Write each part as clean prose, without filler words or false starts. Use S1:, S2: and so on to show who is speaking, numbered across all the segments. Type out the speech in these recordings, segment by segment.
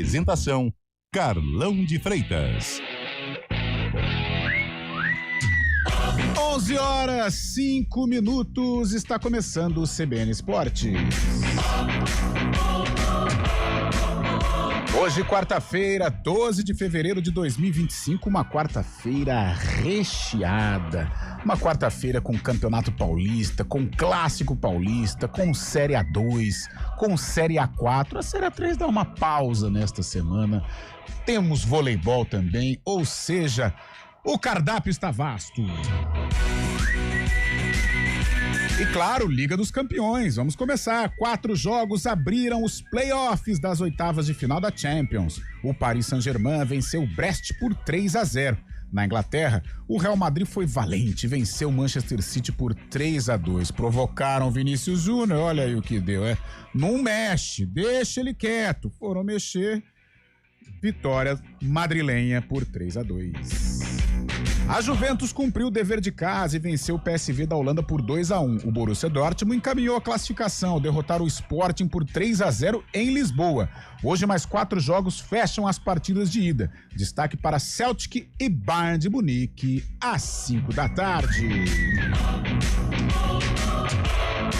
S1: Apresentação: Carlão de Freitas.
S2: 11h05, está começando o CBN Esportes. Hoje, quarta-feira, 12 de fevereiro de 2025, uma quarta-feira recheada. Uma quarta-feira com Campeonato Paulista, com Clássico Paulista, com Série A2, com Série A4. A Série A3 dá uma pausa nesta semana. Temos voleibol também, ou seja, o cardápio está vasto. E claro, Liga dos Campeões, vamos começar. 4 jogos abriram os playoffs das oitavas de final da Champions. O Paris Saint-Germain venceu o Brest por 3-0. Na Inglaterra, o Real Madrid foi valente, venceu o Manchester City por 3-2. Provocaram Vinícius Júnior, olha aí o que deu, Não mexe, deixa ele quieto. Foram mexer, vitória madrilenha por 3-2. A Juventus cumpriu o dever de casa e venceu o PSV da Holanda por 2-1. O Borussia Dortmund encaminhou a classificação ao derrotar o Sporting por 3-0 em Lisboa. Hoje mais 4 jogos fecham as partidas de ida. Destaque para Celtic e Bayern de Munique às 5 da tarde.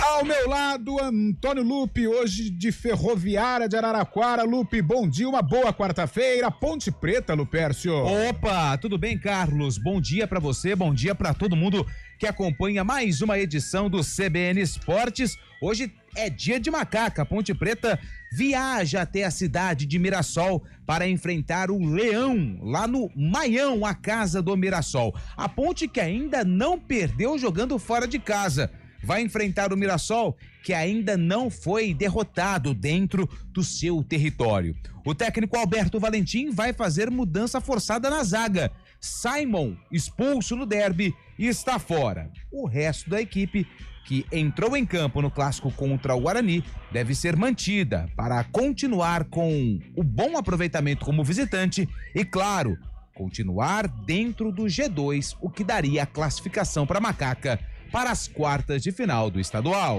S2: Ao meu lado, Antônio Lupe, hoje de Ferroviária de Araraquara. Lupe, bom dia, uma boa quarta-feira. Ponte Preta, Lupércio.
S3: Opa, tudo bem, Carlos? Bom dia pra você, bom dia pra todo mundo que acompanha mais uma edição do CBN Esportes. Hoje é dia de Macaca. Ponte Preta viaja até a cidade de Mirassol para enfrentar o Leão, lá no Maião, a casa do Mirassol. A Ponte que ainda não perdeu jogando fora de casa. Vai enfrentar o Mirassol, que ainda não foi derrotado dentro do seu território. O técnico Alberto Valentim vai fazer mudança forçada na zaga. Simon, expulso no derby, está fora. O resto da equipe, que entrou em campo no clássico contra o Guarani, deve ser mantida para continuar com o bom aproveitamento como visitante e, claro, continuar dentro do G2, o que daria a classificação para a Macaca para as quartas de final do estadual.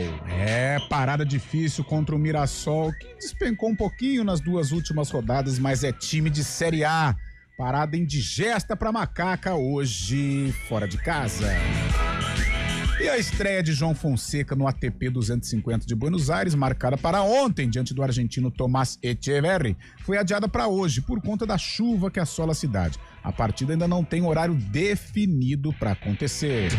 S2: Parada difícil contra o Mirassol, que despencou um pouquinho nas 2 últimas rodadas, mas é time de Série A. Parada indigesta para Macaca hoje, fora de casa. E a estreia de João Fonseca no ATP 250 de Buenos Aires, marcada para ontem diante do argentino Tomás Echeverri, foi adiada para hoje por conta da chuva que assola a cidade. A partida ainda não tem horário definido para acontecer.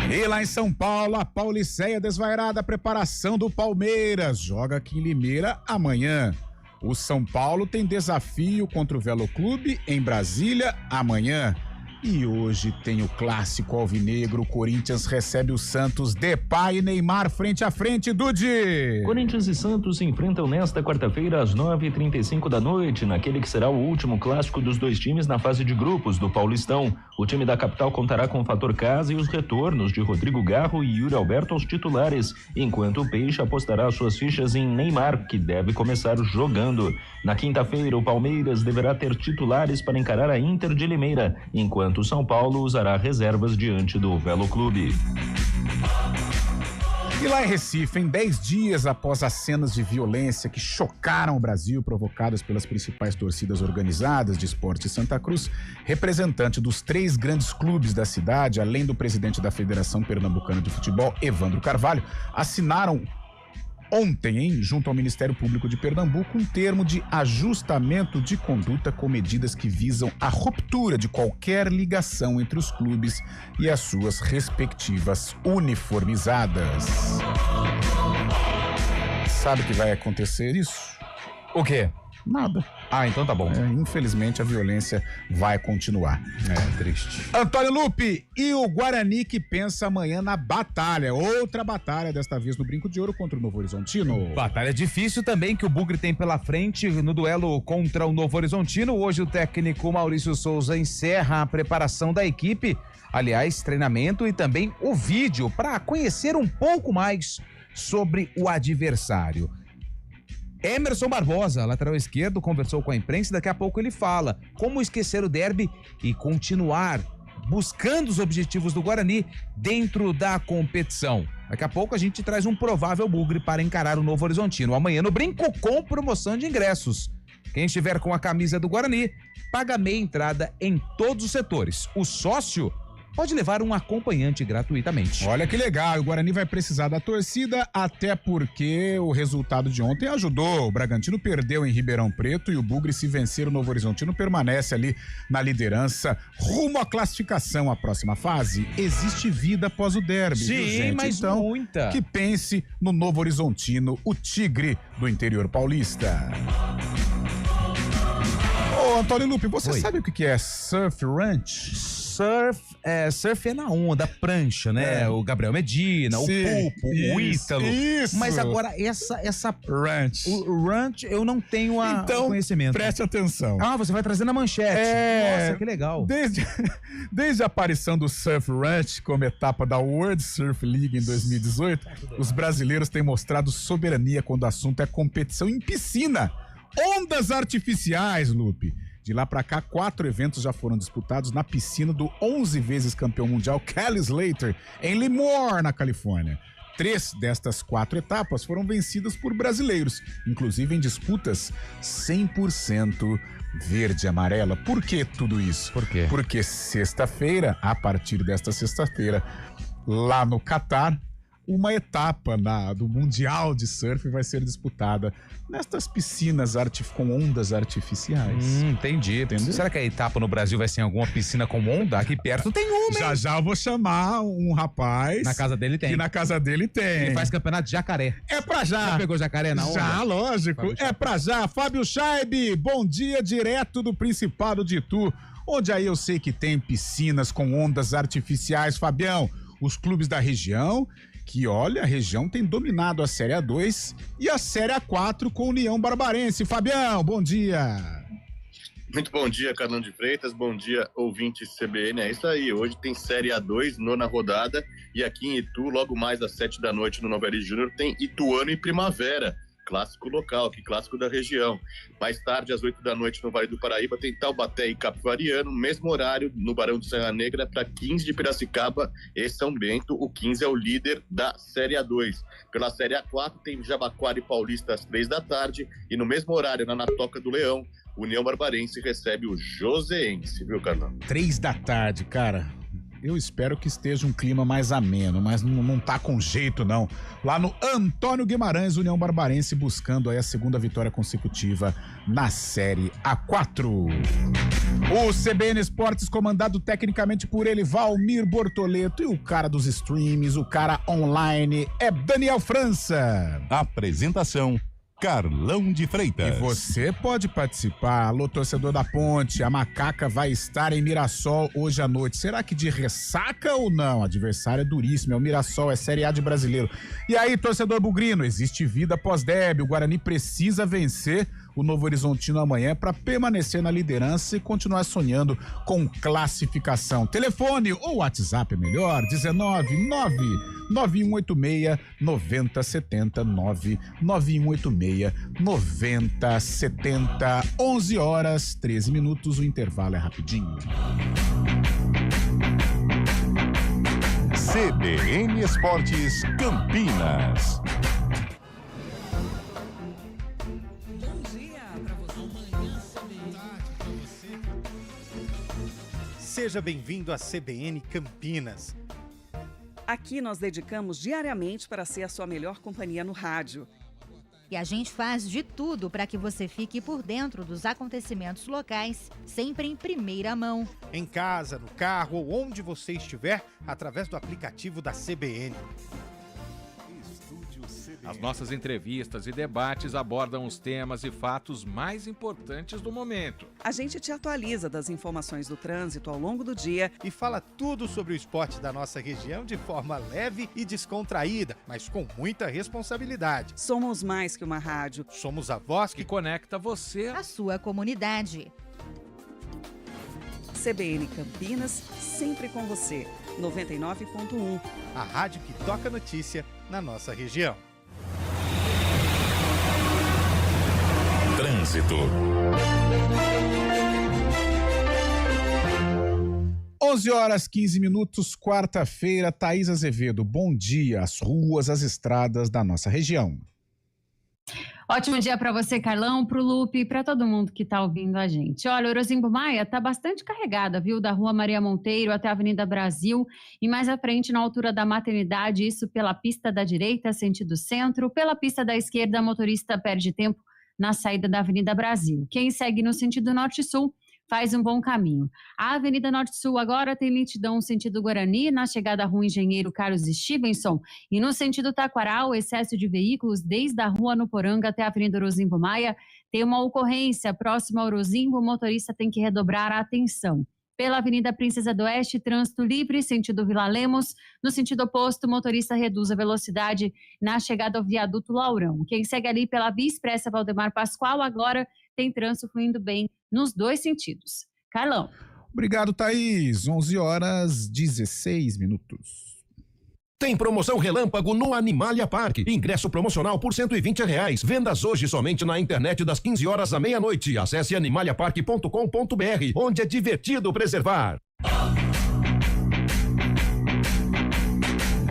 S2: E lá em São Paulo, a Pauliceia desvairada, a preparação do Palmeiras. Joga aqui em Limeira amanhã. O São Paulo tem desafio contra o Velo Clube em Brasília amanhã. E hoje tem o clássico alvinegro. O Corinthians recebe o Santos. Depay e Neymar frente a frente, Dude.
S4: Corinthians e Santos se enfrentam nesta quarta-feira às 9h35 da noite, naquele que será o último clássico dos 2 times na fase de grupos do Paulistão. O time da capital contará com o fator casa e os retornos de Rodrigo Garro e Yuri Alberto aos titulares, enquanto o Peixe apostará suas fichas em Neymar, que deve começar jogando. Na quinta-feira, o Palmeiras deverá ter titulares para encarar a Inter de Limeira, enquanto o São Paulo usará reservas diante do Velo Clube.
S2: E lá em Recife, em 10 dias após as cenas de violência que chocaram o Brasil, provocadas pelas principais torcidas organizadas de Esporte Santa Cruz, representante dos 3 grandes clubes da cidade, além do presidente da Federação Pernambucana de Futebol, Evandro Carvalho, assinaram ontem, junto ao Ministério Público de Pernambuco, um termo de ajustamento de conduta com medidas que visam a ruptura de qualquer ligação entre os clubes e as suas respectivas uniformizadas. Sabe que vai acontecer isso?
S3: O quê?
S2: Nada.
S3: Então tá bom.
S2: Infelizmente a violência vai continuar.
S3: Triste.
S2: Antônio Lupe, e o Guarani que pensa amanhã na batalha, outra batalha, desta vez no Brinco de Ouro contra o Novo Horizontino.
S3: Batalha difícil também que o Bugre tem pela frente no duelo contra o Novo Horizontino. Hoje o técnico Maurício Souza encerra a preparação da equipe, aliás, treinamento e também o vídeo para conhecer um pouco mais sobre o adversário. Emerson Barbosa, lateral esquerdo, conversou com a imprensa e daqui a pouco ele fala como esquecer o derby e continuar buscando os objetivos do Guarani dentro da competição. Daqui a pouco a gente traz um provável bugre para encarar o Novo Horizontino. Amanhã no Brinco com promoção de ingressos. Quem estiver com a camisa do Guarani, paga meia entrada em todos os setores. O sócio pode levar um acompanhante gratuitamente.
S2: Olha que legal, o Guarani vai precisar da torcida, até porque o resultado de ontem ajudou. O Bragantino perdeu em Ribeirão Preto e o Bugre, se vencer o Novo Horizontino, permanece ali na liderança, rumo à classificação à próxima fase. Existe vida após o derby,
S3: Sim,
S2: viu, gente?
S3: mas
S2: então,
S3: muita.
S2: que pense no Novo Horizontino, o tigre do interior paulista. Ô, Antônio Lupe, você
S3: Oi.
S2: sabe o que é Surf Ranch?
S3: Surf é na onda, prancha, né? O Gabriel Medina,
S2: Sim,
S3: o Pulpo, o Ítalo.
S2: Isso.
S3: Mas agora, essa
S2: Ranch.
S3: o ranch, eu não tenho
S2: Então,
S3: conhecimento.
S2: preste atenção.
S3: Ah, você vai trazer na manchete. Nossa, que legal.
S2: Desde a aparição do Surf Ranch como etapa da World Surf League em 2018, os brasileiros têm mostrado soberania quando o assunto é competição em piscina. Ondas artificiais, Lupe. De lá pra cá, 4 eventos já foram disputados na piscina do 11 vezes campeão mundial Kelly Slater, em Lemoore, na Califórnia. 3 destas 4 etapas foram vencidas por brasileiros, inclusive em disputas 100% verde e amarela. Por que tudo isso?
S3: Por quê?
S2: Porque sexta-feira, a partir desta sexta-feira, lá no Catar, uma etapa do Mundial de Surf vai ser disputada nestas piscinas com ondas artificiais.
S3: Entendi.
S2: Entendeu?
S3: Será que a etapa no Brasil vai ser em alguma piscina com onda? Aqui perto tem uma, hein?
S2: Já eu vou chamar um rapaz.
S3: Na casa dele tem.
S2: Que na casa dele tem.
S3: Ele faz campeonato de jacaré.
S2: É pra já.
S3: Já pegou jacaré na onda?
S2: Já, lógico.
S3: Fábio
S2: É pra já. Fábio Scheibe, bom dia, direto do Principado de Itu, onde aí eu sei que tem piscinas com ondas artificiais. Fabião, os clubes da região, que olha, a região tem dominado a Série A2 e a Série A4 com União Barbarense. Fabião, bom dia.
S5: Muito bom dia, Carlão de Freitas, bom dia, ouvintes CBN, é isso aí, hoje tem Série A2, 9ª rodada, e aqui em Itu, logo mais às 7 da noite no Novelli Júnior, tem Ituano e Primavera, clássico local, que clássico da região. Mais tarde, às 8 da noite no Vale do Paraíba, tem Taubaté e Capivariano, mesmo horário no Barão do Serra Negra, para 15 de Piracicaba e São Bento, o 15 é o líder da Série A2. Pela Série A4 tem Jabaquara e Paulista às 3 da tarde, e no mesmo horário, na Toca do Leão, União Barbarense recebe o Joseense, viu, Carlão?
S2: 3 da tarde, cara. Eu espero que esteja um clima mais ameno, mas não tá com jeito, não. Lá no Antônio Guimarães, União Barbarense buscando aí a 2ª vitória consecutiva na Série A4. O CBN Esportes, comandado tecnicamente por ele, Valmir Bortoleto, e o cara dos streams, o cara online, é Daniel França.
S1: Apresentação: Carlão de
S2: E
S1: Freitas.
S2: você pode participar. Alô, torcedor da Ponte, a Macaca vai estar em Mirassol hoje à noite. Será que de ressaca ou não? Adversário é duríssimo, é o Mirassol, é Série A de brasileiro. E aí, torcedor bugrino, existe vida pós-derby. O Guarani precisa vencer o Novo Horizontino amanhã para permanecer na liderança e continuar sonhando com classificação. Telefone ou WhatsApp é melhor, 19991869070, 991869070. 11 horas 13 minutos, o intervalo é rapidinho.
S1: CBN Esportes Campinas.
S6: Seja bem-vindo à CBN Campinas.
S7: Aqui nós dedicamos diariamente para ser a sua melhor companhia no rádio.
S8: E a gente faz de tudo para que você fique por dentro dos acontecimentos locais, sempre em primeira mão.
S6: Em casa, no carro ou onde você estiver, através do aplicativo da CBN.
S9: As nossas entrevistas e debates abordam os temas e fatos mais importantes do momento.
S7: A gente te atualiza das informações do trânsito ao longo do dia
S6: E fala tudo sobre o esporte da nossa região de forma leve e descontraída, mas com muita responsabilidade.
S7: Somos mais que uma rádio.
S6: Somos a voz
S9: Que
S6: que
S9: conecta você.
S8: A sua comunidade.
S7: CBN Campinas, sempre com você. 99.1.
S6: a rádio que toca notícia na nossa região.
S1: Trânsito.
S2: 11h15, quarta-feira. Thaís Azevedo, bom dia. As ruas, as estradas da nossa região.
S10: Ótimo dia para você, Carlão, para o Lupe e para todo mundo que está ouvindo a gente. Olha, o Orozimbo Maia está bastante carregada, viu? Da Rua Maria Monteiro até a Avenida Brasil e mais à frente, na altura da Maternidade, isso pela pista da direita, sentido centro. Pela pista da esquerda, motorista perde tempo na saída da Avenida Brasil. Quem segue no sentido norte-sul faz um bom caminho. A Avenida Norte-Sul agora tem lentidão sentido Guarani, na chegada à Rua Engenheiro Carlos Stevenson, e no sentido Taquaral, excesso de veículos desde a Rua Nuporanga até a Avenida Orozimbo Maia. Tem uma ocorrência próxima ao Orozimbo, o motorista tem que redobrar a atenção. Pela Avenida Princesa do Oeste, trânsito livre, sentido Vila Lemos. No sentido oposto, o motorista reduz a velocidade na chegada ao viaduto Laurão. Quem segue ali pela Via Expressa Valdemar Pascoal agora tem trânsito fluindo bem nos dois sentidos. Carlão.
S2: Obrigado, Thaís. 11h16.
S11: Tem promoção relâmpago no Animalia Park. Ingresso promocional por R$120. Vendas hoje somente na internet das 15 horas à meia-noite. Acesse animaliapark.com.br, onde é divertido preservar.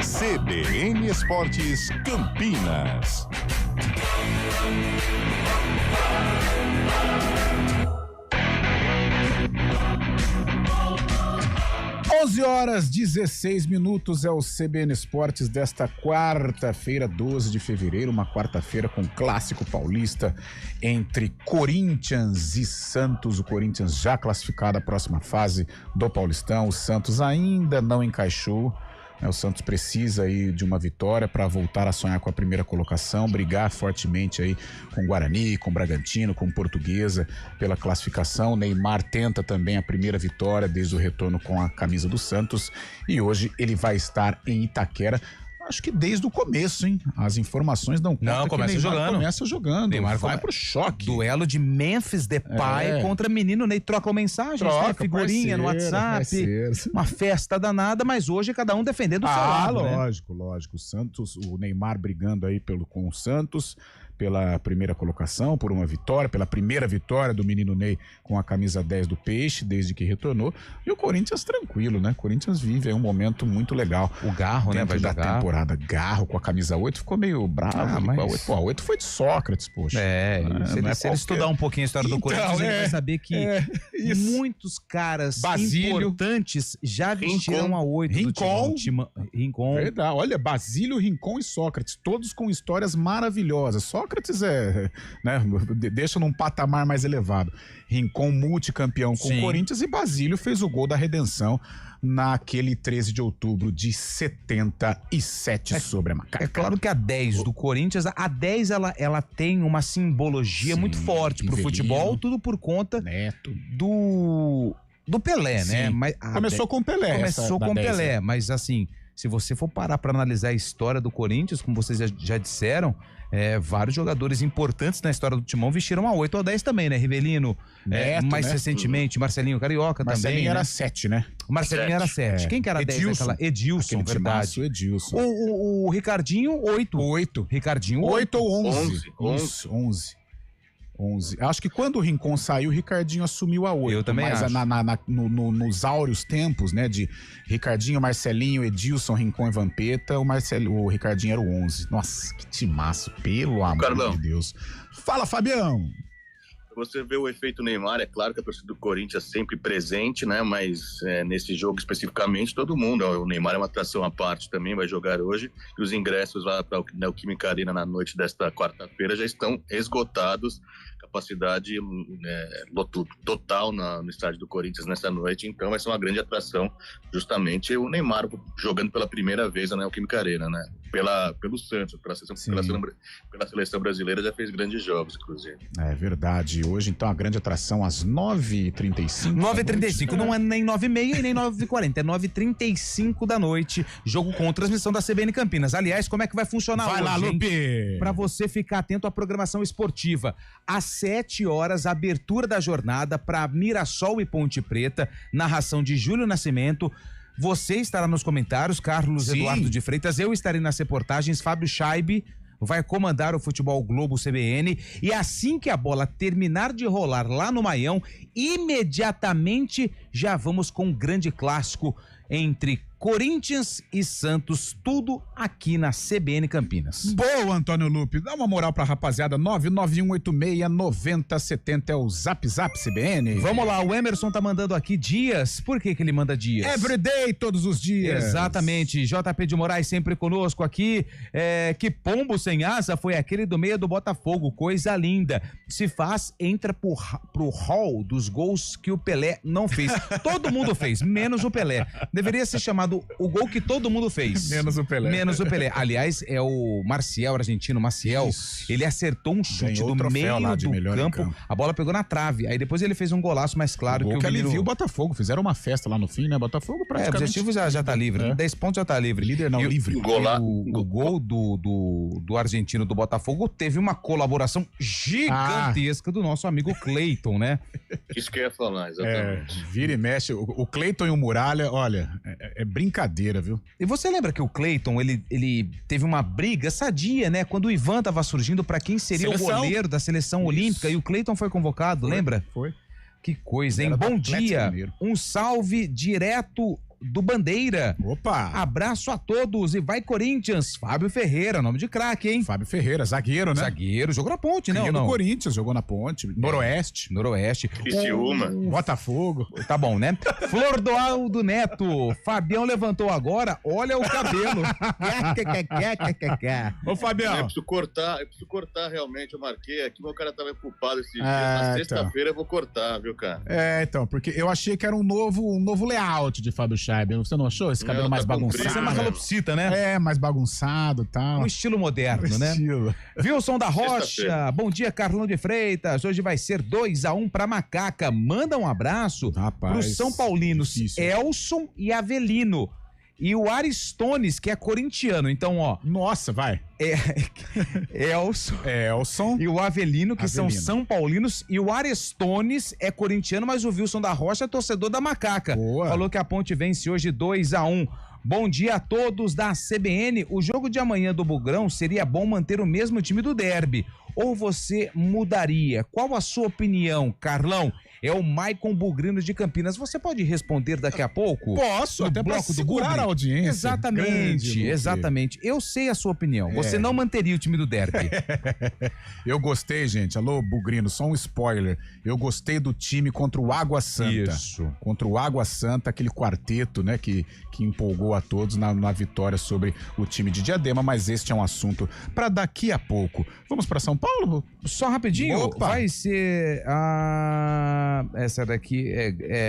S1: CBN Esportes Campinas.
S2: 11h16 é o CBN Esportes desta quarta-feira, 12 de fevereiro, uma quarta-feira com clássico paulista entre Corinthians e Santos. O Corinthians já classificado à próxima fase do Paulistão, o Santos ainda não encaixou. O Santos precisa aí de uma vitória para voltar a sonhar com a primeira colocação, brigar fortemente aí com o Guarani, com o Bragantino, com o Portuguesa pela classificação. O Neymar tenta também a primeira vitória desde o retorno com a camisa do Santos e hoje ele vai estar em Itaquera. Acho que desde o começo, hein? As informações dão conta que
S3: começa
S2: jogando.
S3: Neymar
S2: vai pro choque.
S3: Duelo de Memphis Depay contra menino Ney. Trocam mensagens, figurinha no WhatsApp. Uma festa danada, mas hoje cada um defendendo o seu lado.
S2: Lógico. O Santos, o Neymar brigando aí com o Santos pela primeira colocação, por uma vitória, pela primeira vitória do menino Ney com a camisa 10 do Peixe, desde que retornou. E o Corinthians tranquilo, né? O Corinthians vive aí um momento muito legal.
S3: O Garro, né? Vai jogar.
S2: Temporada. Garro com a camisa 8 ficou meio bravo. Mas... a 8 foi de Sócrates, poxa.
S3: Se ele estudar um pouquinho a história do Corinthians, ele vai saber que muitos caras importantes já vestiram a 8 do Rincon.
S2: Verdade. Olha, Basílio, Rincon e Sócrates, todos com histórias maravilhosas. Sócrates deixa num patamar mais elevado. Rincon multicampeão com o Corinthians e Basílio fez o gol da redenção naquele 13 de outubro de 77 sobre a Macaca.
S3: É claro que a 10 do Corinthians, a 10 ela tem uma simbologia muito forte pro futebol, tudo por conta do Pelé, né? Mas
S2: começou com o Pelé.
S3: Começou com o Pelé, mas assim, se você for parar para analisar a história do Corinthians, como vocês já disseram, vários jogadores importantes na história do Timão vestiram a 8 ou a 10 também, né? Rivelino, mais recentemente, Marcelinho Carioca também.
S2: Marcelinho era 7, né?
S3: O Marcelinho era 7. Quem que era 10 naquela? Edilson, verdade.
S2: Edilson.
S3: O Ricardinho, 8. Ricardinho,
S2: 8 ou 11. 11. Acho que quando o Rincon saiu, o Ricardinho assumiu a 8.
S3: Eu também acho.
S2: Mas nos áureos tempos, né, de Ricardinho, Marcelinho, Edilson, Rincon e Vampeta, o Ricardinho era o 11. Nossa, que timaço, pelo amor de Deus. Fala, Fabião!
S5: Você vê o efeito Neymar, é claro que a torcida do Corinthians é sempre presente, né? Mas nesse jogo especificamente, todo mundo. O Neymar é uma atração à parte também, vai jogar hoje. E os ingressos lá para a Neoquímica Arena na noite desta quarta-feira já estão esgotados. Capacidade total no estádio do Corinthians nessa noite. Então vai ser uma grande atração, justamente o Neymar jogando pela primeira vez na Neoquímica Arena, né? Pelo Santos, pela seleção brasileira, já fez grandes jogos, inclusive.
S2: É verdade. Hoje, então, a grande atração às 9h35.
S3: 9h35, não é nem 9h30 e nem 9h40, é 9h35 da noite. Jogo com transmissão da CBN Campinas. Aliás, como é que vai funcionar hoje?
S2: Vai lá, Lupe!
S3: Pra você ficar atento à programação esportiva. Às 7 horas, abertura da jornada para Mirassol e Ponte Preta, narração de Júlio Nascimento. Você estará nos comentários, Carlos Eduardo de Freitas, eu estarei nas reportagens, Fábio Scheibe vai comandar o Futebol Globo CBN e assim que a bola terminar de rolar lá no Maião, imediatamente já vamos com um grande clássico entre Corinthians e Santos, tudo aqui na CBN Campinas.
S2: Boa, Antônio Lupe. Dá uma moral pra rapaziada. 991869070 é o Zap CBN.
S3: Vamos lá, o Emerson tá mandando aqui dias. Por que ele manda dias?
S2: Everyday, todos os dias.
S3: Exatamente. JP de Moraes sempre conosco aqui. Que pombo sem asa foi aquele do meio do Botafogo. Coisa linda. Se faz, entra pro hall dos gols que o Pelé não fez. Todo mundo fez, menos o Pelé. Deveria ser chamado o gol que todo mundo fez.
S2: Menos o Pelé.
S3: Menos o Pelé. Aliás, é o Maciel, argentino Maciel. Isso. Ele acertou um chute do meio do campo. A bola pegou na trave. Aí depois ele fez um golaço mais claro que o
S2: menino... aliviou o Botafogo. Fizeram uma festa lá no fim, né? Botafogo praticamente...
S3: o objetivo já tá livre. 10 pontos já tá livre.
S2: Líder não, livre.
S3: O gol do argentino do Botafogo teve uma colaboração gigantesca do nosso amigo Cleiton, né?
S5: Isso que eu ia falar, exatamente.
S2: Vira e mexe. O Cleiton e o Muralha, olha, é brincadeira, viu?
S3: E você lembra que o Cleiton, ele teve uma briga sadia, né? Quando o Ivan tava surgindo pra quem seria o goleiro da seleção olímpica e o Cleiton foi convocado, lembra?
S2: Foi.
S3: Que coisa, hein? Bom dia. Um salve direto do Bandeira.
S2: Opa!
S3: Abraço a todos e vai Corinthians. Fábio Ferreira, nome de craque, hein?
S2: Fábio Ferreira, zagueiro, né?
S3: Zagueiro, jogou na Ponte, né?
S2: Não? Corinthians, jogou na Ponte. Noroeste.
S5: Criciúma.
S2: Botafogo.
S3: Tá bom, né? Flor do Aldo Neto. Fabião levantou agora, olha o cabelo.
S2: Ô, Fabião.
S5: Eu preciso cortar realmente, eu marquei aqui, meu cara tava culpado esse dia. Na sexta-feira eu vou cortar, viu, cara?
S2: Então, porque eu achei que era um novo layout de Fábio Scheiber. Você não achou esse cabelo mais bagunçado?
S3: Você é uma calopsita, né?
S2: Mais bagunçado e tal.
S3: Um estilo moderno, né? Wilson da Rocha, bom dia, Carlão de Freitas. Hoje vai ser 2-1 pra Macaca. Manda um abraço pro São Paulinos, difícil. Elson e Avelino. E o Aristones, que é corintiano. Então, ó.
S2: Nossa, vai.
S3: Elson. E o Avelino, que são São Paulinos. E o Aristones é corintiano, mas o Wilson da Rocha é torcedor da Macaca.
S2: Boa.
S3: Falou que a Ponte vence hoje 2-1. Bom dia a todos da CBN. O jogo de amanhã do Bugrão seria bom manter o mesmo time do derby. Ou você mudaria? Qual a sua opinião, Carlão? É o Maicon Bugrino de Campinas. Você pode responder daqui a pouco?
S2: Posso, até para segurar a audiência.
S3: Exatamente. Eu sei a sua opinião. Você não manteria o time do derby.
S2: Eu gostei, gente. Alô, Bugrino, só um spoiler. Eu gostei do time contra o Água Santa.
S3: Isso.
S2: Contra o Água Santa, aquele quarteto, né, que empolgou a todos na vitória sobre o time de Diadema, mas este é um assunto para daqui a pouco. Vamos para São Paulo?
S3: Só rapidinho.
S2: Opa.
S3: Vai ser essa daqui,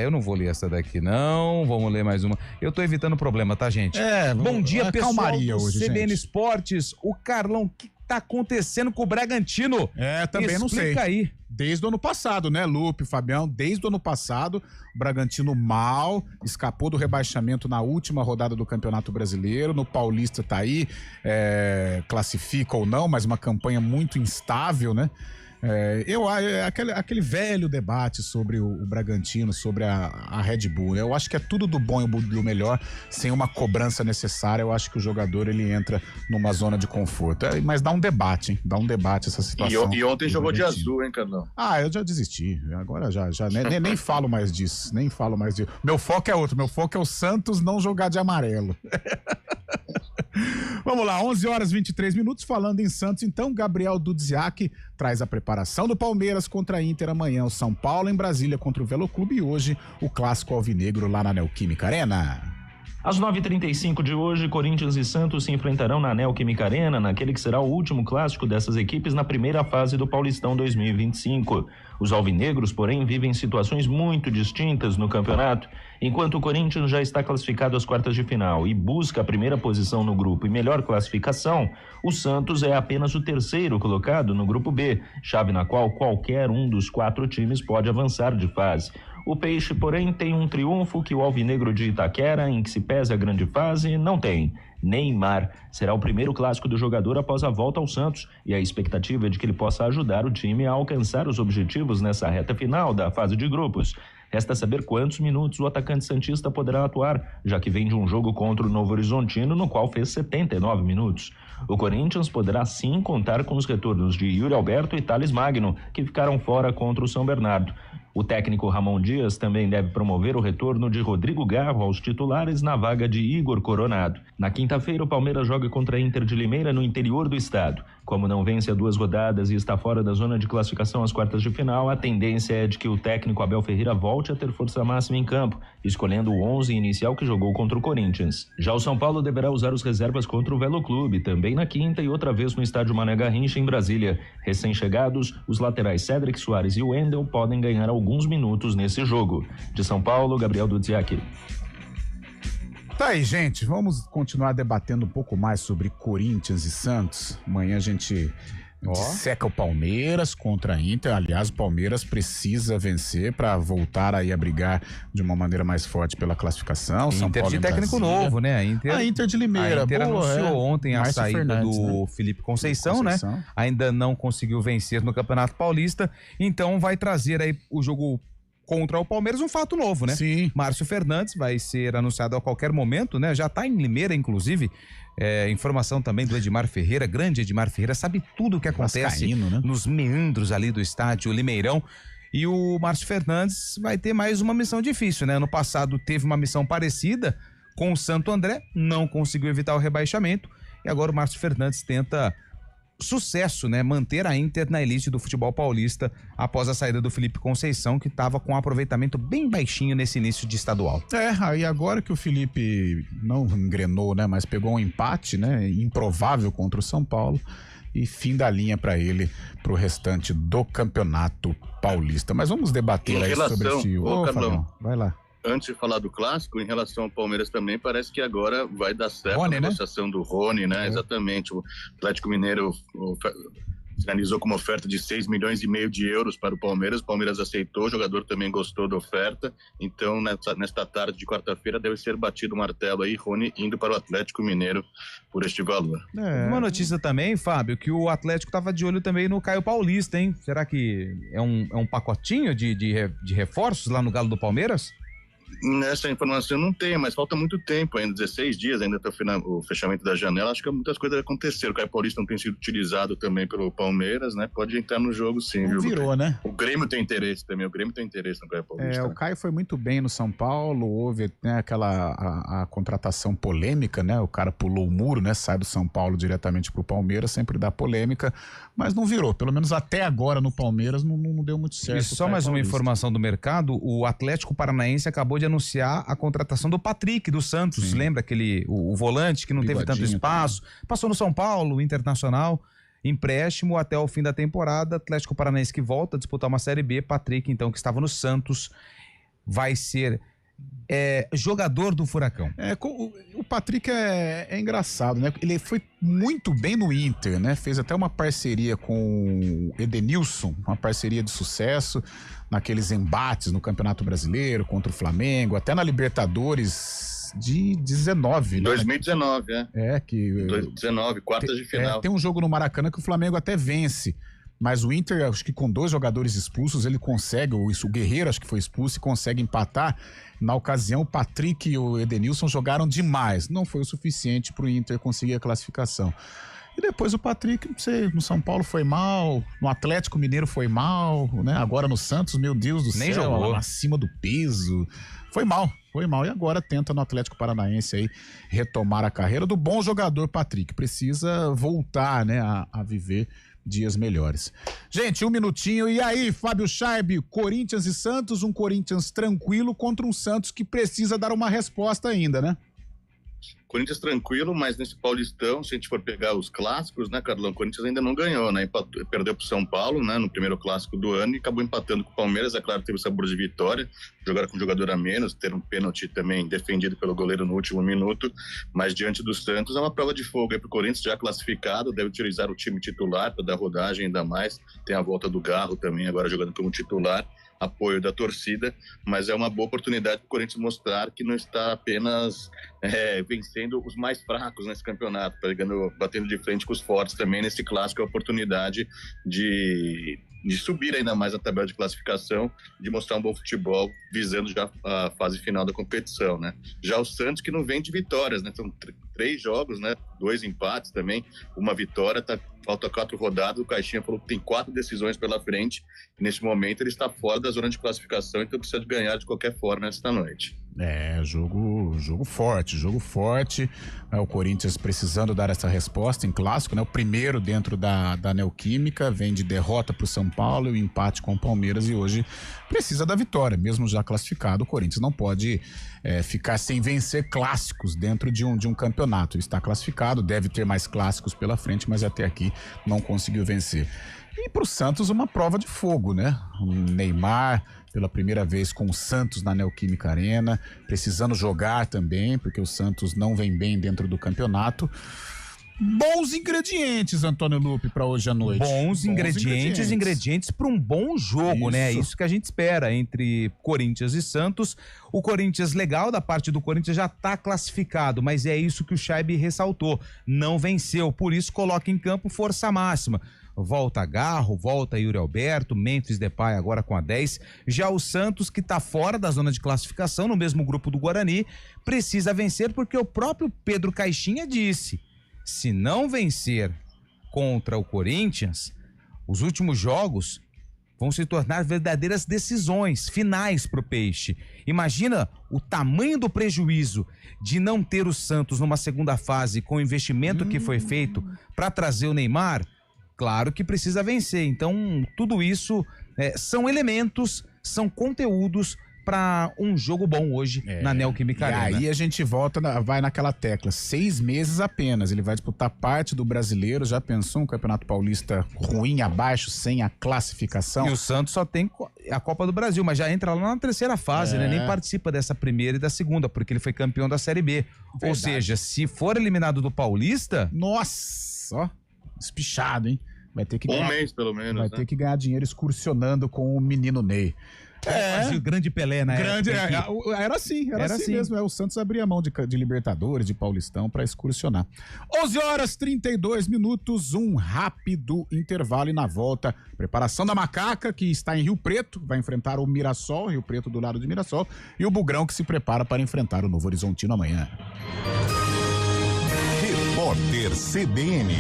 S3: eu não vou ler essa daqui, não. Vamos ler mais uma. Eu tô evitando problema, tá, gente? Bom dia, pessoal do
S2: hoje,
S3: CBN
S2: gente.
S3: Esportes. O Carlão, o que tá acontecendo com o Bragantino?
S2: Também não sei.
S3: Explica aí.
S2: Desde o ano passado, né, Lupe, Fabião? Desde o ano passado, o Bragantino mal, escapou do rebaixamento na última rodada do Campeonato Brasileiro. No Paulista tá aí, classifica ou não, mas uma campanha muito instável, né? Aquele velho debate sobre o Bragantino, sobre a Red Bull. Eu acho que é tudo do bom e do melhor, sem uma cobrança necessária. Eu acho que o jogador ele entra numa zona de conforto. Mas dá um debate, hein? Dá um debate essa situação.
S5: E ontem jogou de azul, hein, Carlão?
S2: Eu já desisti. Agora já nem falo mais disso. Nem falo mais disso. Meu foco é outro. Meu foco é o Santos não jogar de amarelo. Vamos lá, 11h23. Falando em Santos, então, Gabriel Dudziak traz a preparação do Palmeiras contra a Inter amanhã, o São Paulo em Brasília contra o Velo Clube e hoje o clássico alvinegro lá na Neoquímica Arena.
S4: Às 9h35 de hoje, Corinthians e Santos se enfrentarão na Neoquímica Arena, naquele que será o último clássico dessas equipes na primeira fase do Paulistão 2025. Os alvinegros, porém, vivem situações muito distintas no campeonato. Enquanto o Corinthians já está classificado às quartas de final e busca a primeira posição no grupo e melhor classificação, o Santos é apenas o terceiro colocado no grupo B, chave na qual qualquer um dos 4 times pode avançar de fase. O Peixe, porém, tem um triunfo que o alvinegro de Itaquera, em que se pese a grande fase, não tem. Neymar será o primeiro clássico do jogador após a volta ao Santos e a expectativa é de que ele possa ajudar o time a alcançar os objetivos nessa reta final da fase de grupos. Resta saber quantos minutos o atacante santista poderá atuar, já que vem de um jogo contra o Novo Horizontino, no qual fez 79 minutos. O Corinthians poderá sim contar com os retornos de Yuri Alberto e Thales Magno, que ficaram fora contra o São Bernardo. O técnico Ramon Dias também deve promover o retorno de Rodrigo Garro aos titulares na vaga de Igor Coronado. Na quinta-feira, o Palmeiras joga contra a Inter de Limeira no interior do estado. Como não vence há 2 rodadas e está fora da zona de classificação às quartas de final, a tendência é de que o técnico Abel Ferreira volte a ter força máxima em campo, escolhendo o 11 inicial que jogou contra o Corinthians. Já o São Paulo deverá usar os reservas contra o Velo Clube, também na quinta e outra vez no estádio Mané Garrincha, em Brasília. Recém-chegados, os laterais Cédric Soares e Wendel podem ganhar alguns minutos nesse jogo. De São Paulo, Gabriel Dudziak.
S2: Tá aí, gente, vamos continuar debatendo um pouco mais sobre Corinthians e Santos. Amanhã a gente disseca o Palmeiras contra a Inter. Aliás, o Palmeiras precisa vencer para voltar aí a brigar de uma maneira mais forte pela classificação.
S3: Inter
S2: São Paulo
S3: de técnico novo, né? A Inter
S2: de Limeira.
S3: A Inter anunciou ontem a
S2: Márcio
S3: saída
S2: Fernandes,
S3: do Felipe Conceição, né? Ainda não conseguiu vencer no Campeonato Paulista, então vai trazer aí o jogo contra o Palmeiras, um fato novo, né?
S2: Sim.
S3: Márcio Fernandes vai ser anunciado a qualquer momento, né? Já tá em Limeira, inclusive. Informação também do Edmar Ferreira, grande Edmar Ferreira, sabe tudo o que acontece, né? Nos meandros ali do estádio Limeirão. E o Márcio Fernandes vai ter mais uma missão difícil, né? No passado teve uma missão parecida com o Santo André, não conseguiu evitar o rebaixamento. E agora o Márcio Fernandes tenta sucesso, né? Manter a Inter na elite do futebol paulista após a saída do Felipe Conceição, que estava com um aproveitamento bem baixinho nesse início de estadual.
S2: Aí agora que o Felipe não engrenou, né? Mas pegou um empate, né? Improvável contra o São Paulo. E fim da linha para ele, pro restante do Campeonato Paulista. Mas vamos debater aí sobre esse...
S5: Carlão,
S2: vai lá.
S5: Antes de falar do clássico, em relação ao Palmeiras também, parece que agora vai dar certo a negociação do Rony, né? Exatamente. O Atlético Mineiro finalizou com uma oferta de 6,5 milhões de euros para o Palmeiras. O Palmeiras aceitou, o jogador também gostou da oferta. Então, nesta tarde de quarta-feira, deve ser batido o martelo aí, Rony indo para o Atlético Mineiro por este valor.
S3: Uma notícia também, Fábio, que o Atlético estava de olho também no Caio Paulista, hein? Será que é um pacotinho de reforços lá no Galo do Palmeiras?
S5: Nessa informação não tem, mas falta muito tempo ainda, 16 dias ainda até o fechamento da janela. Acho que muitas coisas aconteceram. O Caio Paulista não tem sido utilizado também pelo Palmeiras, né? Pode entrar no jogo sim, viu?
S2: Virou, né?
S5: O Grêmio tem interesse também, no Caio Paulista.
S2: O Caio foi muito bem no São Paulo, houve, né, a contratação polêmica, né? O cara pulou o muro, né? Sai do São Paulo diretamente pro Palmeiras, sempre dá polêmica, mas não virou. Pelo menos até agora no Palmeiras não deu muito certo.
S3: E só mais uma informação do mercado, o Atlético Paranaense acabou de anunciar a contratação do Patrick, do Santos. Sim. Lembra o volante que não teve tanto espaço? Passou no São Paulo, Internacional, empréstimo até o fim da temporada. Atlético Paranaense que volta a disputar uma Série B. Patrick, então, que estava no Santos, vai ser jogador do Furacão.
S2: O Patrick é engraçado, né? Ele foi muito bem no Inter, né? Fez até uma parceria com o Edenilson, uma parceria de sucesso naqueles embates no Campeonato Brasileiro contra o Flamengo, até na Libertadores de 19, né?
S5: 2019,
S2: 2019,
S5: quartas de final.
S2: Tem um jogo no Maracanã que o Flamengo até vence. Mas o Inter, acho que com 2 jogadores expulsos, ele consegue, o Guerreiro acho que foi expulso e consegue empatar. Na ocasião, o Patrick e o Edenilson jogaram demais. Não foi o suficiente para o Inter conseguir a classificação. E depois o Patrick, não sei, no São Paulo foi mal, no Atlético Mineiro foi mal, né? Agora no Santos, meu Deus do
S3: Nem
S2: céu,
S3: jogou.
S2: Acima do peso. Foi mal. E agora tenta no Atlético Paranaense aí retomar a carreira do bom jogador Patrick. Precisa voltar, né, a viver dias melhores. Gente, 1 minutinho. E aí, Fábio Scheib, Corinthians e Santos, um Corinthians tranquilo contra um Santos que precisa dar uma resposta ainda, né?
S5: Corinthians tranquilo, mas nesse Paulistão, se a gente for pegar os clássicos, né, Carlão, o Corinthians ainda não ganhou, né? Perdeu pro São Paulo, né, no primeiro clássico do ano e acabou empatando com o Palmeiras. É claro, teve o sabor de vitória, jogar com um jogador a menos, ter um pênalti também defendido pelo goleiro no último minuto, mas diante do Santos é uma prova de fogo aí pro Corinthians, já classificado, deve utilizar o time titular para dar rodagem ainda mais. Tem a volta do Garro também, agora jogando como titular, apoio da torcida, mas é uma boa oportunidade para o Corinthians mostrar que não está apenas vencendo os mais fracos nesse campeonato, batendo de frente com os fortes também nesse clássico, é a oportunidade de de subir ainda mais a tabela de classificação, de mostrar um bom futebol, visando já a fase final da competição, né? Já o Santos, que não vem de vitórias, né? São 3 jogos, né? 2 empates também, uma vitória, falta 4 rodadas, o Caixinha falou que tem 4 decisões pela frente, e nesse momento ele está fora da zona de classificação, então precisa de ganhar de qualquer forma nesta noite.
S2: Jogo forte. O Corinthians precisando dar essa resposta em clássico, né? O primeiro dentro da Neoquímica, vem de derrota para o São Paulo e o empate com o Palmeiras, e hoje precisa da vitória, mesmo já classificado. O Corinthians não pode ficar sem vencer clássicos dentro de um campeonato. Ele está classificado, deve ter mais clássicos pela frente, mas até aqui não conseguiu vencer. E para o Santos, uma prova de fogo, né? O Neymar, pela primeira vez com o Santos na Neoquímica Arena, precisando jogar também, porque o Santos não vem bem dentro do campeonato. Bons ingredientes, Antônio Lupe, para hoje à noite.
S3: Bons ingredientes para um bom jogo, né? Isso que a gente espera entre Corinthians e Santos. O Corinthians, legal, da parte do Corinthians já está classificado, mas é isso que o Scheibe ressaltou. Não venceu, por isso coloca em campo força máxima. Volta Garro, volta Yuri Alberto, Memphis Depay agora com a 10. Já o Santos, que está fora da zona de classificação, no mesmo grupo do Guarani, precisa vencer porque o próprio Pedro Caixinha disse: se não vencer contra o Corinthians, os últimos jogos vão se tornar verdadeiras decisões finais para o Peixe. Imagina o tamanho do prejuízo de não ter o Santos numa segunda fase com o investimento que foi feito para trazer o Neymar. Claro que precisa vencer. Então, tudo isso são elementos, são conteúdos para um jogo bom hoje na Neoquímica Arena.
S2: E aí a gente vai naquela tecla, 6 meses apenas, ele vai disputar parte do Brasileiro. Já pensou um Campeonato Paulista ruim abaixo, sem a classificação?
S3: E o Santos só tem a Copa do Brasil, mas já entra lá na terceira fase, né? Nem participa dessa primeira e da segunda, porque ele foi campeão da Série B. Verdade. Ou seja, se for eliminado do Paulista...
S2: Nossa, ó, espichado, hein? Vai ter que ganhar,
S5: mês, pelo menos.
S2: Vai ter que ganhar dinheiro excursionando com o menino Ney.
S3: O grande Pelé, né?
S2: Era assim mesmo. O Santos abria mão de Libertadores, de Paulistão, para excursionar. 11h32, um rápido intervalo, e na volta, preparação da Macaca, que está em Rio Preto, vai enfrentar o Mirassol, Rio Preto do lado de Mirassol, e o Bugrão, que se prepara para enfrentar o Novo Horizontino amanhã.
S1: Repórter CBN.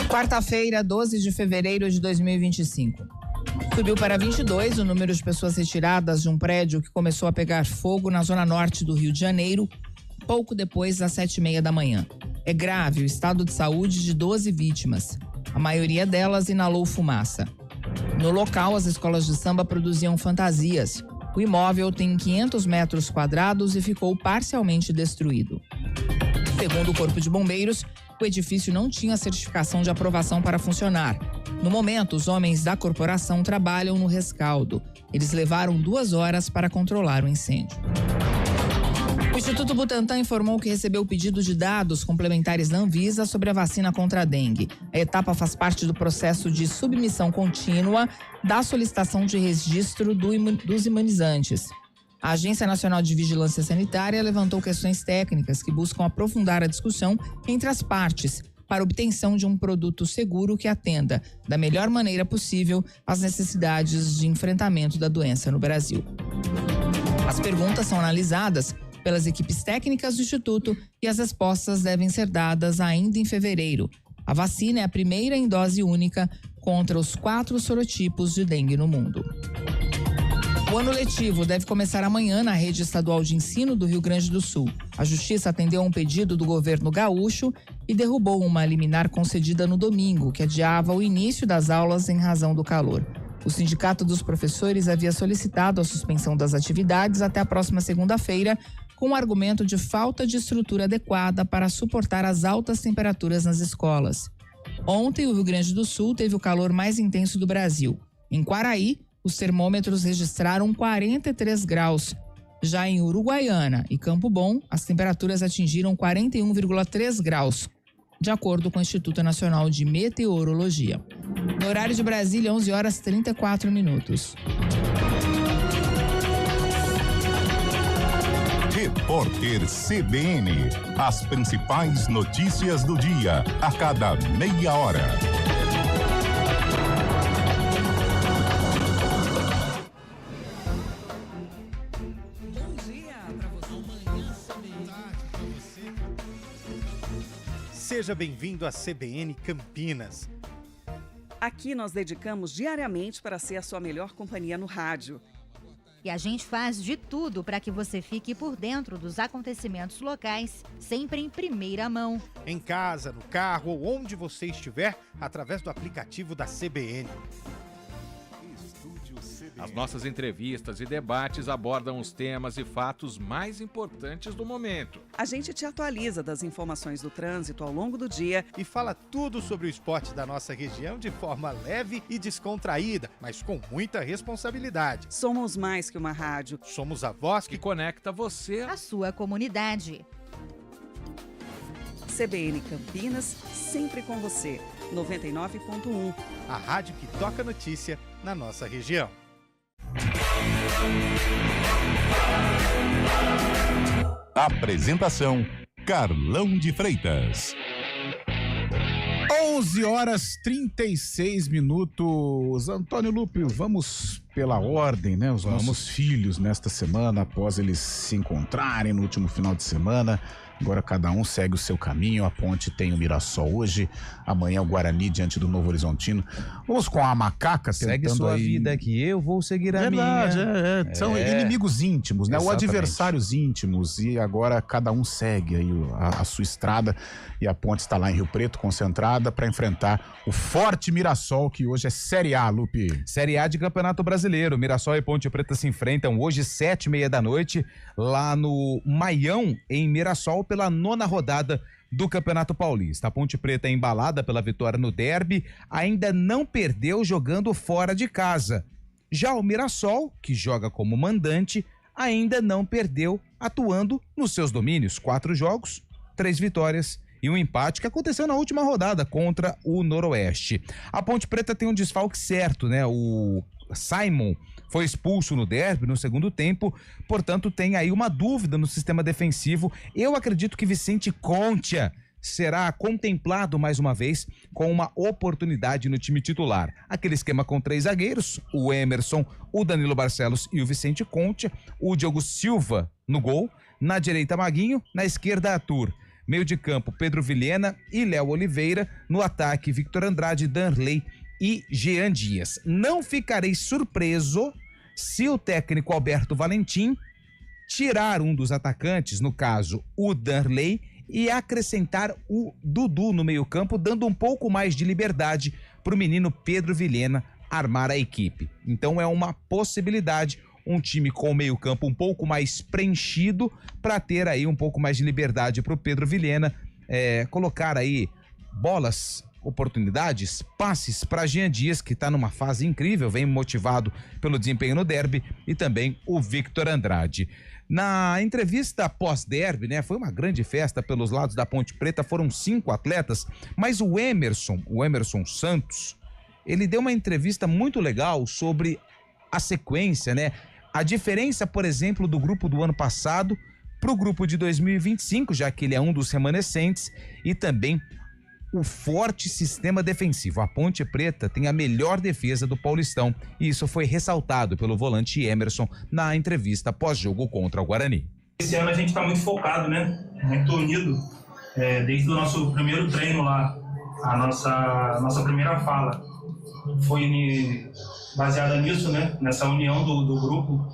S12: Quarta-feira, 12 de fevereiro de 2025. Subiu para 22 o número de pessoas retiradas de um prédio que começou a pegar fogo na zona norte do Rio de Janeiro, pouco depois das 7h30 da manhã. É grave o estado de saúde de 12 vítimas. A maioria delas inalou fumaça. No local, as escolas de samba produziam fantasias. O imóvel tem 500 metros quadrados e ficou parcialmente destruído. Segundo o Corpo de Bombeiros, o edifício não tinha certificação de aprovação para funcionar. No momento, os homens da corporação trabalham no rescaldo. Eles levaram 2 horas para controlar o incêndio. O Instituto Butantan informou que recebeu pedido de dados complementares da Anvisa sobre a vacina contra a dengue. A etapa faz parte do processo de submissão contínua da solicitação de registro dos imunizantes. A Agência Nacional de Vigilância Sanitária levantou questões técnicas que buscam aprofundar a discussão entre as partes para obtenção de um produto seguro que atenda, da melhor maneira possível, às necessidades de enfrentamento da doença no Brasil. As perguntas são analisadas pelas equipes técnicas do Instituto e as respostas devem ser dadas ainda em fevereiro. A vacina é a primeira em dose única contra os 4 sorotipos de dengue no mundo. O ano letivo deve começar amanhã na rede estadual de ensino do Rio Grande do Sul. A Justiça atendeu a um pedido do governo gaúcho e derrubou uma liminar concedida no domingo, que adiava o início das aulas em razão do calor. O Sindicato dos Professores havia solicitado a suspensão das atividades até a próxima segunda-feira, com o argumento de falta de estrutura adequada para suportar as altas temperaturas nas escolas. Ontem, o Rio Grande do Sul teve o calor mais intenso do Brasil. Em Quaraí, os termômetros registraram 43 graus. Já em Uruguaiana e Campo Bom, as temperaturas atingiram 41,3 graus, de acordo com o Instituto Nacional de Meteorologia. No horário de Brasília, 11h34.
S1: Repórter CBN. As principais notícias do dia, a cada meia hora.
S6: Seja bem-vindo à CBN Campinas.
S7: Aqui nós dedicamos diariamente para ser a sua melhor companhia no rádio.
S8: E a gente faz de tudo para que você fique por dentro dos acontecimentos locais, sempre em primeira mão.
S6: Em casa, no carro ou onde você estiver, através do aplicativo da CBN.
S9: As nossas entrevistas e debates abordam os temas e fatos mais importantes do momento.
S7: A gente te atualiza das informações do trânsito ao longo do dia
S6: e fala tudo sobre o esporte da nossa região de forma leve e descontraída, mas com muita responsabilidade.
S7: Somos mais que uma rádio.
S6: Somos a voz
S9: que conecta você
S8: à sua comunidade.
S7: CBN Campinas, sempre com você. 99.1.
S6: A rádio que toca notícia na nossa região.
S1: Apresentação: Carlão de Freitas.
S2: 11h36. Antônio Lupe, vamos pela ordem, né? Os nossos filhos nesta semana, após eles se encontrarem no último final de semana. Agora cada um segue o seu caminho. A Ponte tem o Mirassol hoje, amanhã o Guarani diante do Novo Horizontino. Vamos com a Macaca tentando
S3: segue sua
S2: aí...
S3: vida que eu vou seguir a minha.
S2: São inimigos íntimos, né?
S3: Exatamente.
S2: Ou adversários íntimos, e agora cada um segue aí a sua estrada, e a Ponte está lá em Rio Preto, concentrada para enfrentar o forte Mirassol, que hoje é Série A, Lupe.
S3: Série A de Campeonato Brasileiro. Mirassol e Ponte Preta se enfrentam hoje 19h30 lá no Maião, em Mirassol, pela 9ª rodada do Campeonato Paulista. A Ponte Preta é embalada pela vitória no derby, ainda não perdeu jogando fora de casa. Já o Mirassol, que joga como mandante, ainda não perdeu atuando nos seus domínios. 4 jogos, 3 vitórias e um empate que aconteceu na última rodada contra o Noroeste. A Ponte Preta tem um desfalque certo, né? O Simon foi expulso no derby no segundo tempo, portanto tem aí uma dúvida no sistema defensivo. Eu acredito que Vicente Concha será contemplado mais uma vez com uma oportunidade no time titular. Aquele esquema com 3 zagueiros, o Emerson, o Danilo Barcelos e o Vicente Concha, o Diogo Silva no gol, na direita Maguinho, na esquerda Arthur. Meio de campo, Pedro Vilhena e Léo Oliveira, no ataque Victor Andrade, Danley e Jean Dias. Não ficarei surpreso se o técnico Alberto Valentim tirar um dos atacantes, no caso o Danley, e acrescentar o Dudu no meio-campo, dando um pouco mais de liberdade para o menino Pedro Vilhena armar a equipe. Então é uma possibilidade, um time com o meio-campo um pouco mais preenchido para ter aí um pouco mais de liberdade para o Pedro Vilhena colocar aí bolas, oportunidades, passes para Jean Dias, que está numa fase incrível, vem motivado pelo desempenho no derby, e também o Victor Andrade. Na entrevista pós-derby, né, foi uma grande festa pelos lados da Ponte Preta, foram 5 atletas, mas o Emerson Santos, ele deu uma entrevista muito legal sobre a sequência, né? A diferença, por exemplo, do grupo do ano passado para o grupo de 2025, já que ele é um dos remanescentes, e também o forte sistema defensivo. A Ponte Preta tem a melhor defesa do Paulistão, e isso foi ressaltado pelo volante Emerson na entrevista pós-jogo contra o Guarani.
S13: Esse ano a gente está muito focado, né? Muito unido. Desde o nosso primeiro treino lá, a nossa primeira fala foi baseada nisso, né? Nessa união do grupo,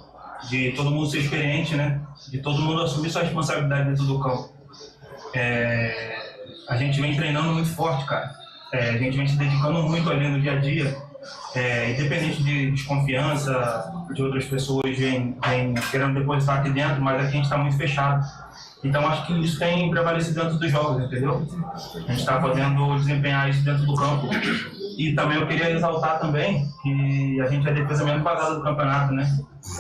S13: de todo mundo ser experiente, né? De todo mundo assumir sua responsabilidade dentro do campo. A gente vem treinando muito forte, cara. A gente vem se dedicando muito ali no dia a dia. Independente de desconfiança de outras pessoas vem querendo depositar aqui dentro, mas aqui a gente está muito fechado. Então acho que isso tem prevalecido dentro dos jogos, entendeu? A gente está podendo desempenhar isso dentro do campo. E também eu queria exaltar também que a gente é a defesa menos vazada do campeonato, né?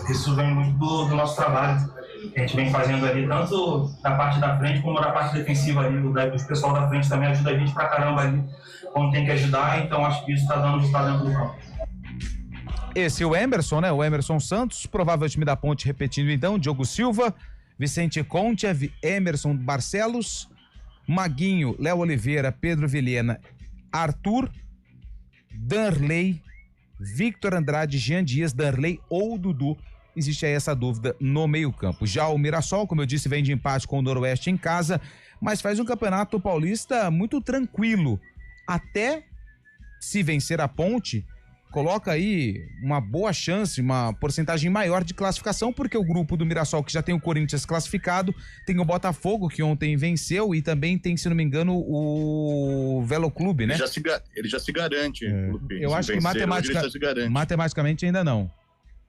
S13: Isso vem muito do nosso trabalho. A gente vem fazendo ali, tanto da parte da frente como da parte defensiva ali. O pessoal da frente também ajuda a gente pra caramba ali, quando tem que ajudar. Então acho que isso está dando resultado dentro do campo.
S3: Esse é o Emerson, né? O Emerson Santos, provável time da Ponte, repetindo então, Diogo Silva, Vicente Conte, Emerson Barcelos, Maguinho, Léo Oliveira, Pedro Vilhena, Arthur, Darley, Victor Andrade, Jean Dias, Darley ou Dudu. Existe aí essa dúvida no meio-campo. Já o Mirassol, como eu disse, vem de empate com o Noroeste em casa, mas faz um campeonato paulista muito tranquilo. Até se vencer a Ponte, coloca aí uma boa chance, uma porcentagem maior de classificação, porque o grupo do Mirassol, que já tem o Corinthians classificado, tem o Botafogo, que ontem venceu, e também tem, se não me engano, o Velo Clube, né?
S5: Ele já se garante.
S3: Eu acho que matematicamente ainda não.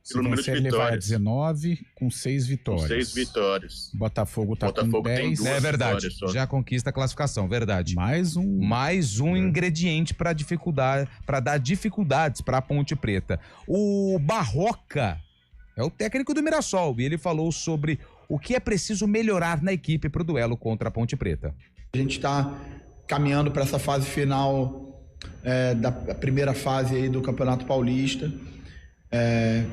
S2: Se vencer, ele vai a 19 com 6 vitórias.
S5: Com 6 vitórias.
S2: Botafogo com 10.
S3: É verdade, já conquista a classificação, verdade.
S2: Mais um
S3: ingrediente para dar dificuldades para a Ponte Preta. O Barroca é o técnico do Mirassol e ele falou sobre o que é preciso melhorar na equipe para o duelo contra a Ponte Preta.
S14: A gente está caminhando para essa fase final da primeira fase aí do Campeonato Paulista.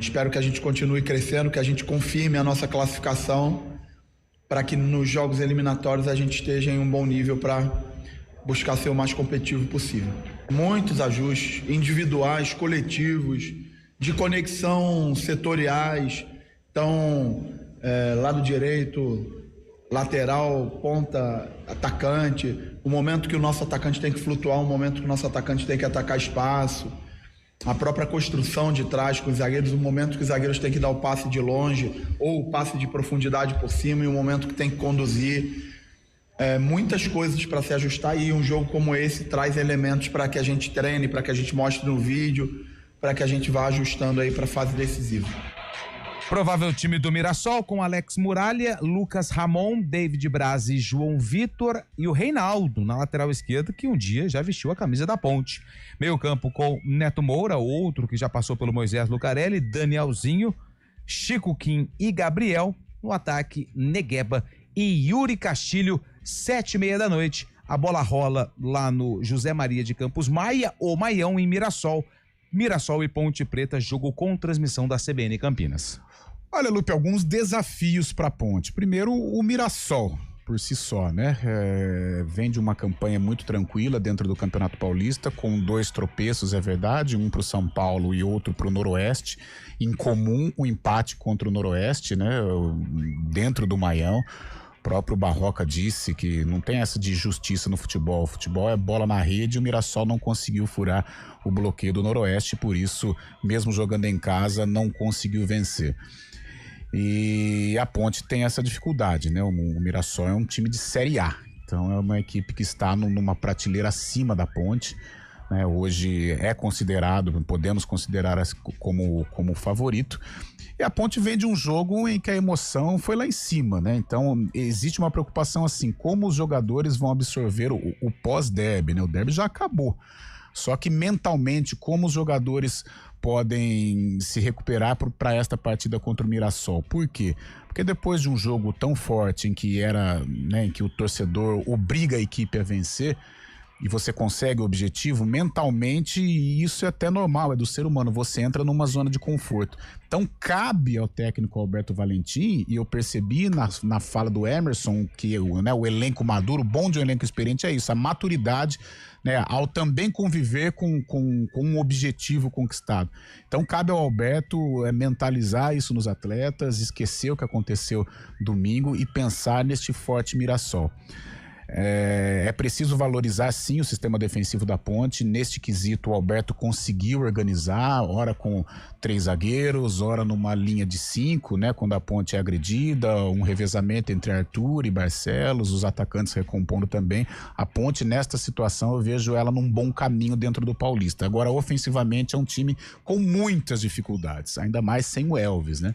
S14: Espero que a gente continue crescendo, que a gente confirme a nossa classificação para que nos jogos eliminatórios a gente esteja em um bom nível para buscar ser o mais competitivo possível. Muitos ajustes individuais, coletivos, de conexão setoriais. Então, lado direito, lateral, ponta, atacante, o momento que o nosso atacante tem que flutuar, o momento que o nosso atacante tem que atacar espaço. A própria construção de trás com os zagueiros, o momento que os zagueiros têm que dar o passe de longe ou o passe de profundidade por cima e o momento que tem que conduzir. Muitas coisas para se ajustar e um jogo como esse traz elementos para que a gente treine, para que a gente mostre no vídeo, para que a gente vá ajustando aí para a fase decisiva.
S3: Provável time do Mirassol com Alex Muralha, Lucas Ramon, David Braz e João Vitor e o Reinaldo na lateral esquerda, que um dia já vestiu a camisa da Ponte. Meio campo com Neto Moura, outro que já passou pelo Moisés Lucarelli, Danielzinho, Chico Kim e Gabriel. No ataque, Negueba e Yuri Castilho, 7h30 da noite. A bola rola lá no José Maria de Campos Maia, ou Maião, em Mirassol. Mirassol e Ponte Preta, jogo com transmissão da CBN Campinas.
S2: Olha, Lupe, alguns desafios para a Ponte. Primeiro, o Mirassol, por si só, né? Vem de uma campanha muito tranquila dentro do Campeonato Paulista, com 2 tropeços, é verdade, um para o São Paulo e outro para o Noroeste. Em comum, um empate contra o Noroeste, né? Dentro do Maião. O próprio Barroca disse que não tem essa de justiça no futebol. O futebol é bola na rede e o Mirassol não conseguiu furar o bloqueio do Noroeste, por isso, mesmo jogando em casa, não conseguiu vencer. E a Ponte tem essa dificuldade, né? O Mirassol é um time de Série A, então é uma equipe que está numa prateleira acima da Ponte, né? Hoje é considerado, podemos considerar como favorito. E a Ponte vem de um jogo em que a emoção foi lá em cima, né? Então existe uma preocupação assim, como os jogadores vão absorver o pós-derby, né? O derby já acabou. Só que mentalmente, como os jogadores podem se recuperar para esta partida contra o Mirassol? Por quê? Porque depois de um jogo tão forte em que em que o torcedor obriga a equipe a vencer e você consegue o objetivo, mentalmente, e isso é até normal, é do ser humano, você entra numa zona de conforto. Então cabe ao técnico Alberto Valentim, e eu percebi na fala do Emerson que o elenco maduro, o bom de um elenco experiente é isso, a maturidade, né, ao também conviver com um objetivo conquistado. Então cabe ao Alberto mentalizar isso nos atletas, esquecer o que aconteceu domingo e pensar neste forte Mirassol. É preciso valorizar sim o sistema defensivo da Ponte. Neste quesito o Alberto conseguiu organizar, ora com 3 zagueiros, ora numa linha de 5, né, quando a Ponte é agredida, um revezamento entre Arthur e Barcelos, os atacantes recompondo também. A Ponte nesta situação eu vejo ela num bom caminho dentro do Paulista. Agora ofensivamente é um time com muitas dificuldades, ainda mais sem o Elvis, né?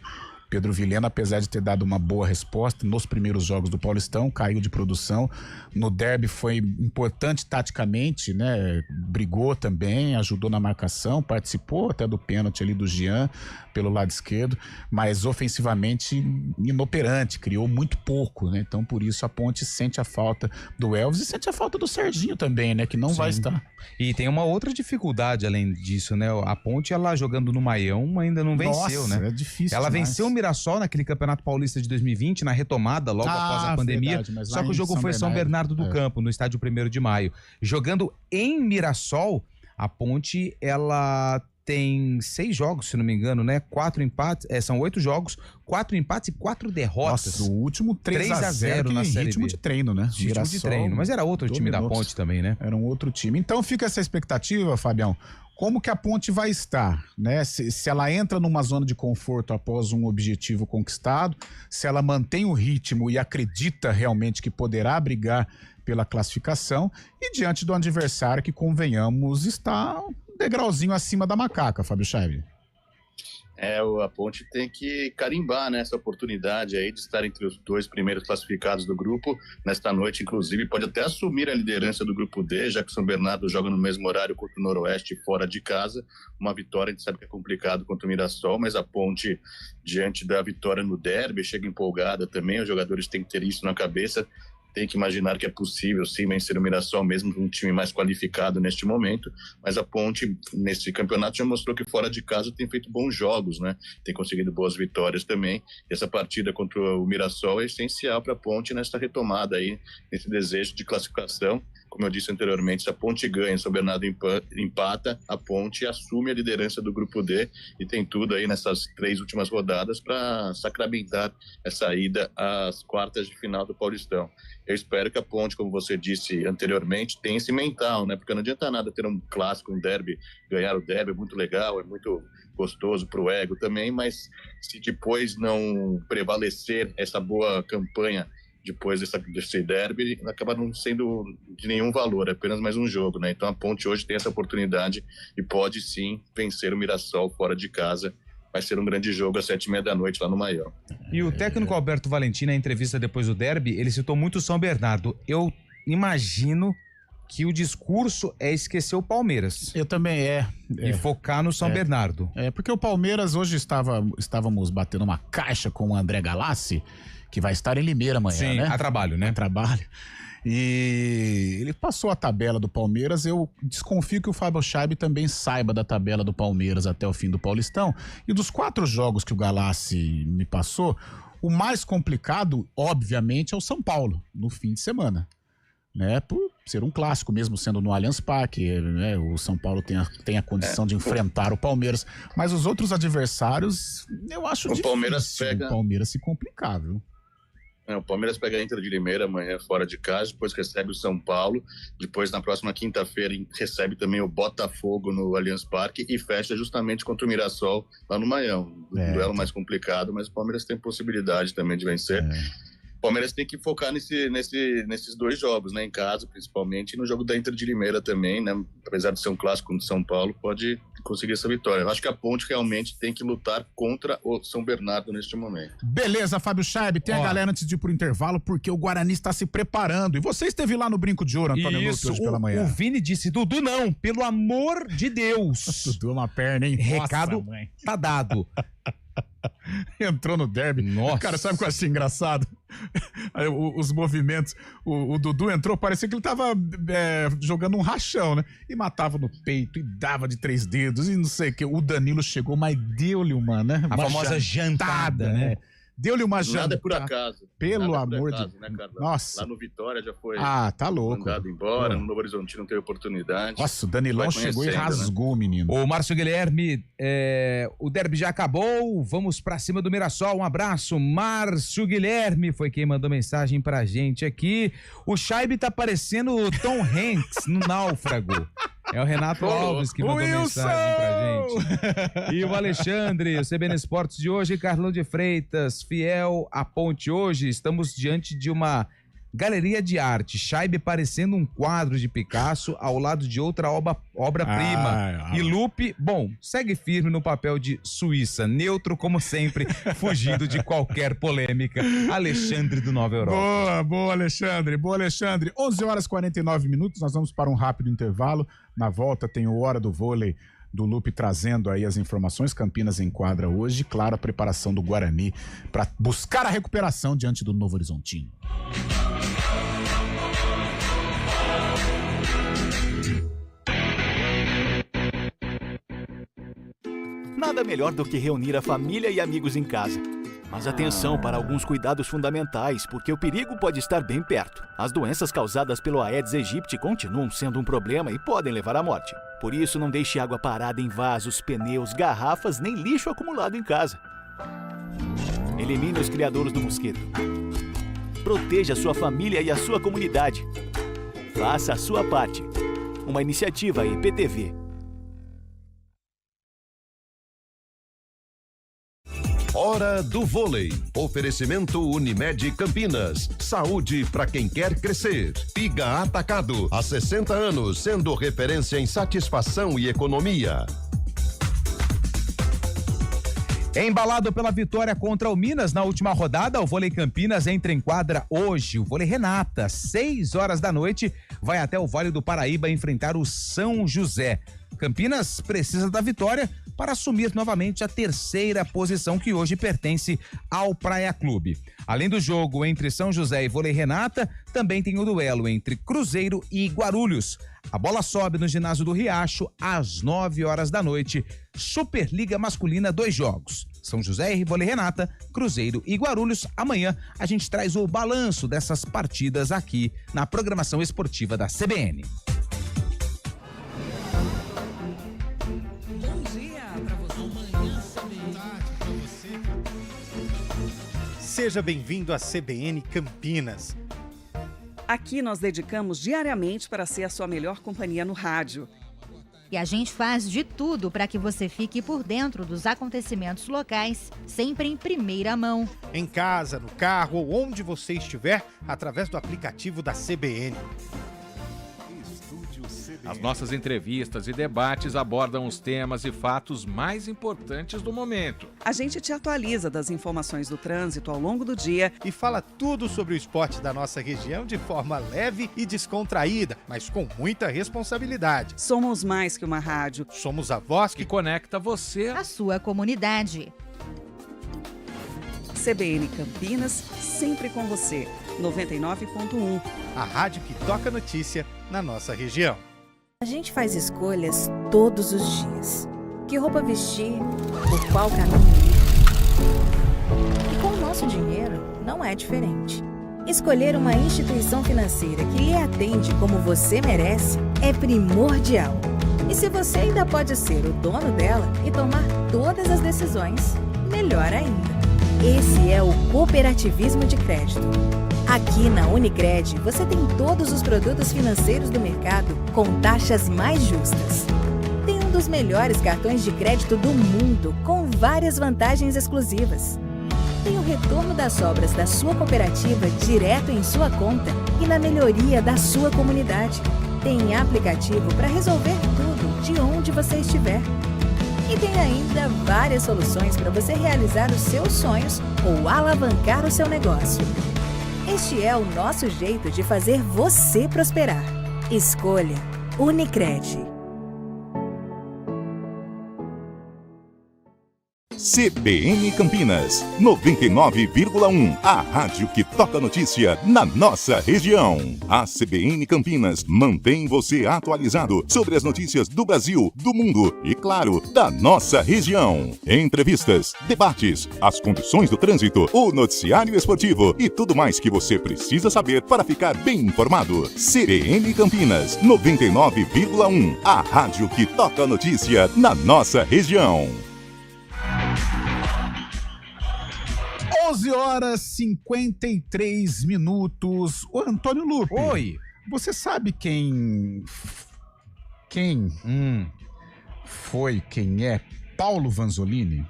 S2: Pedro Vilhena, apesar de ter dado uma boa resposta nos primeiros jogos do Paulistão, caiu de produção. No derby foi importante taticamente, né? Brigou também, ajudou na marcação, participou até do pênalti ali do Jean pelo lado esquerdo, mas ofensivamente inoperante, criou muito pouco, né? Então por isso a Ponte sente a falta do Elvis e sente a falta do Serginho também, né? Que não vai estar.
S3: E tem uma outra dificuldade além disso, né? A Ponte, ela jogando no Maião ainda não venceu, né?
S2: É difícil
S3: Ela
S2: demais.
S3: venceu o Mirassol naquele Campeonato Paulista de 2020, na retomada, logo após a pandemia.
S2: Verdade,
S3: só que o jogo foi São Bernardo do Campo, no estádio 1º de maio. Jogando em Mirassol, a Ponte, ela tem 6 jogos, se não me engano, né? 4 empates, são 8 jogos, 4 empates e 4 derrotas.
S2: Nossa, o último 3-0
S3: na Série
S2: ritmo
S3: B.
S2: de treino, né?
S3: Ritmo de treino, mas era outro time da Ponte também, né?
S2: Era um outro time. Então fica essa expectativa, Fabião, como que a Ponte vai estar, né? Se ela entra numa zona de conforto após um objetivo conquistado, se ela mantém o ritmo e acredita realmente que poderá brigar pela classificação e diante do adversário que, convenhamos, está um degrauzinho acima da macaca, Fábio Scheib.
S5: A Ponte tem que carimbar, né, essa oportunidade aí de estar entre os 2 primeiros classificados do grupo. Nesta noite, inclusive, pode até assumir a liderança do grupo D, já que o São Bernardo joga no mesmo horário contra o Noroeste fora de casa. Uma vitória, a gente sabe que é complicado contra o Mirassol, mas a Ponte, diante da vitória no derby, chega empolgada também. Os jogadores têm que ter isso na cabeça. Tem que imaginar que é possível, sim, vencer o Mirassol, mesmo com um time mais qualificado neste momento, mas a Ponte, nesse campeonato, já mostrou que fora de casa tem feito bons jogos, né? Tem conseguido boas vitórias também. E essa partida contra o Mirassol é essencial para a Ponte nessa retomada aí, nesse desejo de classificação. Como eu disse anteriormente, se a Ponte ganha, São Bernardo empata, a Ponte assume a liderança do grupo D e tem tudo aí nessas 3 últimas rodadas para sacramentar essa ida às quartas de final do Paulistão. Eu espero que a Ponte, como você disse anteriormente, tenha esse mental, né? Porque não adianta nada ter um clássico, um derby, ganhar o derby é muito legal, é muito gostoso para o ego também, mas se depois não prevalecer essa boa campanha depois desse derby, acaba não sendo de nenhum valor, é apenas mais um jogo, né? Então a Ponte hoje tem essa oportunidade e pode sim vencer o Mirassol fora de casa. Vai ser um grande jogo às 7h30 da noite lá no Maior.
S3: E o técnico Alberto Valentim, na entrevista depois do derby, ele citou muito o São Bernardo. Eu imagino que o discurso é esquecer o Palmeiras.
S2: Eu também
S3: E focar no São Bernardo.
S2: Porque o Palmeiras hoje estávamos batendo uma caixa com o André Galassi, que vai estar em Limeira amanhã,
S3: Sim,
S2: né?
S3: a trabalho, né?
S2: A trabalho. E ele passou a tabela do Palmeiras. Eu desconfio que o Fábio Scheib também saiba da tabela do Palmeiras até o fim do Paulistão. E dos 4 jogos que o Galassi me passou, o mais complicado, obviamente, é o São Paulo, no fim de semana. Né? Por ser um clássico, mesmo sendo no Allianz Parque, né? O São Paulo tem a condição de enfrentar o Palmeiras. Mas os outros adversários, eu acho difícil o Palmeiras se complicar, viu?
S5: O Palmeiras pega a Inter de Limeira amanhã fora de casa, depois recebe o São Paulo, depois na próxima quinta-feira recebe também o Botafogo no Allianz Parque e fecha justamente contra o Mirassol lá no Maião. Um duelo mais complicado, mas o Palmeiras tem possibilidade também de vencer. O Palmeiras tem que focar nesses 2 jogos, né? Em casa, principalmente, e no jogo da Inter de Limeira também, né? Apesar de ser um clássico contra o São Paulo, pode conseguir essa vitória. Eu acho que a Ponte realmente tem que lutar contra o São Bernardo neste momento.
S2: Beleza, Fábio Scheib, tem a galera antes de ir pro intervalo, porque o Guarani está se preparando. E você esteve lá no Brinco de Ouro, Antônio Luto, hoje pela manhã.
S3: O Vini disse, Dudu não, pelo amor de Deus.
S2: Dudu uma perna, hein?
S3: Recado tá dado.
S2: Entrou no derby.
S3: Nossa.
S2: Cara, sabe o que eu achei engraçado? Os movimentos. O Dudu entrou, parecia que ele tava jogando um rachão, né? E matava no peito, e dava de 3 dedos, e não sei o que. O Danilo chegou, mas deu-lhe uma, né?
S3: A famosa jantada, né?
S2: Deu-lhe uma jantada.
S5: Nada é por acaso.
S2: Pelo amor de Deus.
S5: Né,
S2: Nossa.
S5: Lá no Vitória já foi
S2: tá louco.
S5: mandado embora, no Novo Horizontino não teve oportunidade.
S2: Nossa, o Danilão chegou e rasgou, né? Menino.
S3: Ô, Márcio Guilherme, o derby já acabou, vamos pra cima do Mirassol, um abraço. Márcio Guilherme foi quem mandou mensagem pra gente aqui. O Scheib tá parecendo o Tom Hanks no Náufrago. É o Renato Alves que mandou mensagem pra gente. E o Alexandre, o CBN Esportes de hoje, Carlão de Freitas, fiel à Ponte hoje, estamos diante de uma galeria de arte, Scheib parecendo um quadro de Picasso ao lado de outra obra-prima. E Lupe, segue firme no papel de Suíça, neutro como sempre, fugindo de qualquer polêmica. Alexandre do Nova Europa.
S2: Boa, Alexandre. 11h49, nós vamos para um rápido intervalo. Na volta tem o Hora do Vôlei do Lupe trazendo aí as informações. Campinas em quadra hoje, claro, a preparação do Guarani para buscar a recuperação diante do Novo Horizontino.
S15: Nada melhor do que reunir a família e amigos em casa. Mas atenção para alguns cuidados fundamentais, porque o perigo pode estar bem perto. As doenças causadas pelo Aedes aegypti continuam sendo um problema e podem levar à morte. Por isso, não deixe água parada em vasos, pneus, garrafas, nem lixo acumulado em casa. Elimine os criadouros do mosquito. Proteja a sua família e a sua comunidade. Faça a sua parte. Uma iniciativa IPTV.
S11: Hora do vôlei. Oferecimento Unimed Campinas. Saúde para quem quer crescer. Piga Atacado. Há 60 anos, sendo referência em satisfação e economia.
S3: Embalado pela vitória contra o Minas na última rodada, o Vôlei Campinas entra em quadra hoje. O Vôlei Renata, 6 horas da noite, vai até o Vale do Paraíba enfrentar o São José. Campinas precisa da vitória para assumir novamente a terceira posição que hoje pertence ao Praia Clube. Além do jogo entre São José e Vôlei Renata, também tem o duelo entre Cruzeiro e Guarulhos. A bola sobe no ginásio do Riacho às 9 horas da noite. Superliga Masculina, 2 jogos. São José e Vôlei Renata, Cruzeiro e Guarulhos. Amanhã a gente traz o balanço dessas partidas aqui na programação esportiva da CBN.
S6: Seja bem-vindo à CBN Campinas.
S7: Aqui nós dedicamos diariamente para ser a sua melhor companhia no rádio.
S8: E a gente faz de tudo para que você fique por dentro dos acontecimentos locais, sempre em primeira mão.
S6: Em casa, no carro ou onde você estiver, através do aplicativo da CBN.
S9: As nossas entrevistas e debates abordam os temas e fatos mais importantes do momento.
S7: A gente te atualiza das informações do trânsito ao longo do dia
S6: e fala tudo sobre o esporte da nossa região de forma leve e descontraída, mas com muita responsabilidade.
S7: Somos mais que uma rádio.
S6: Somos a voz que
S9: conecta você
S8: à sua comunidade.
S7: CBN Campinas, sempre com você. 99.1.
S6: A rádio que toca notícia na nossa região.
S16: A gente faz escolhas todos os dias. Que roupa vestir, por qual caminho ir. E com o nosso dinheiro não é diferente. Escolher uma instituição financeira que lhe atende como você merece é primordial. E se você ainda pode ser o dono dela e tomar todas as decisões, melhor ainda. Esse é o cooperativismo de crédito. Aqui na Unicred, você tem todos os produtos financeiros do mercado com taxas mais justas. Tem um dos melhores cartões de crédito do mundo, com várias vantagens exclusivas. Tem o retorno das sobras da sua cooperativa direto em sua conta e na melhoria da sua comunidade. Tem aplicativo para resolver tudo de onde você estiver. E tem ainda várias soluções para você realizar os seus sonhos ou alavancar o seu negócio. Este é o nosso jeito de fazer você prosperar. Escolha Unicred.
S1: CBN Campinas, 99,1. A rádio que toca notícia na nossa região. A CBN Campinas mantém você atualizado sobre as notícias do Brasil, do mundo e, claro, da nossa região. Entrevistas, debates, as condições do trânsito, o noticiário esportivo e tudo mais que você precisa saber para ficar bem informado. CBN Campinas, 99,1. A rádio que toca notícia na nossa região.
S2: 11 horas 53 minutos. Ô, Antônio Lupe.
S3: Oi.
S2: Você sabe quem é Paulo Vanzolini?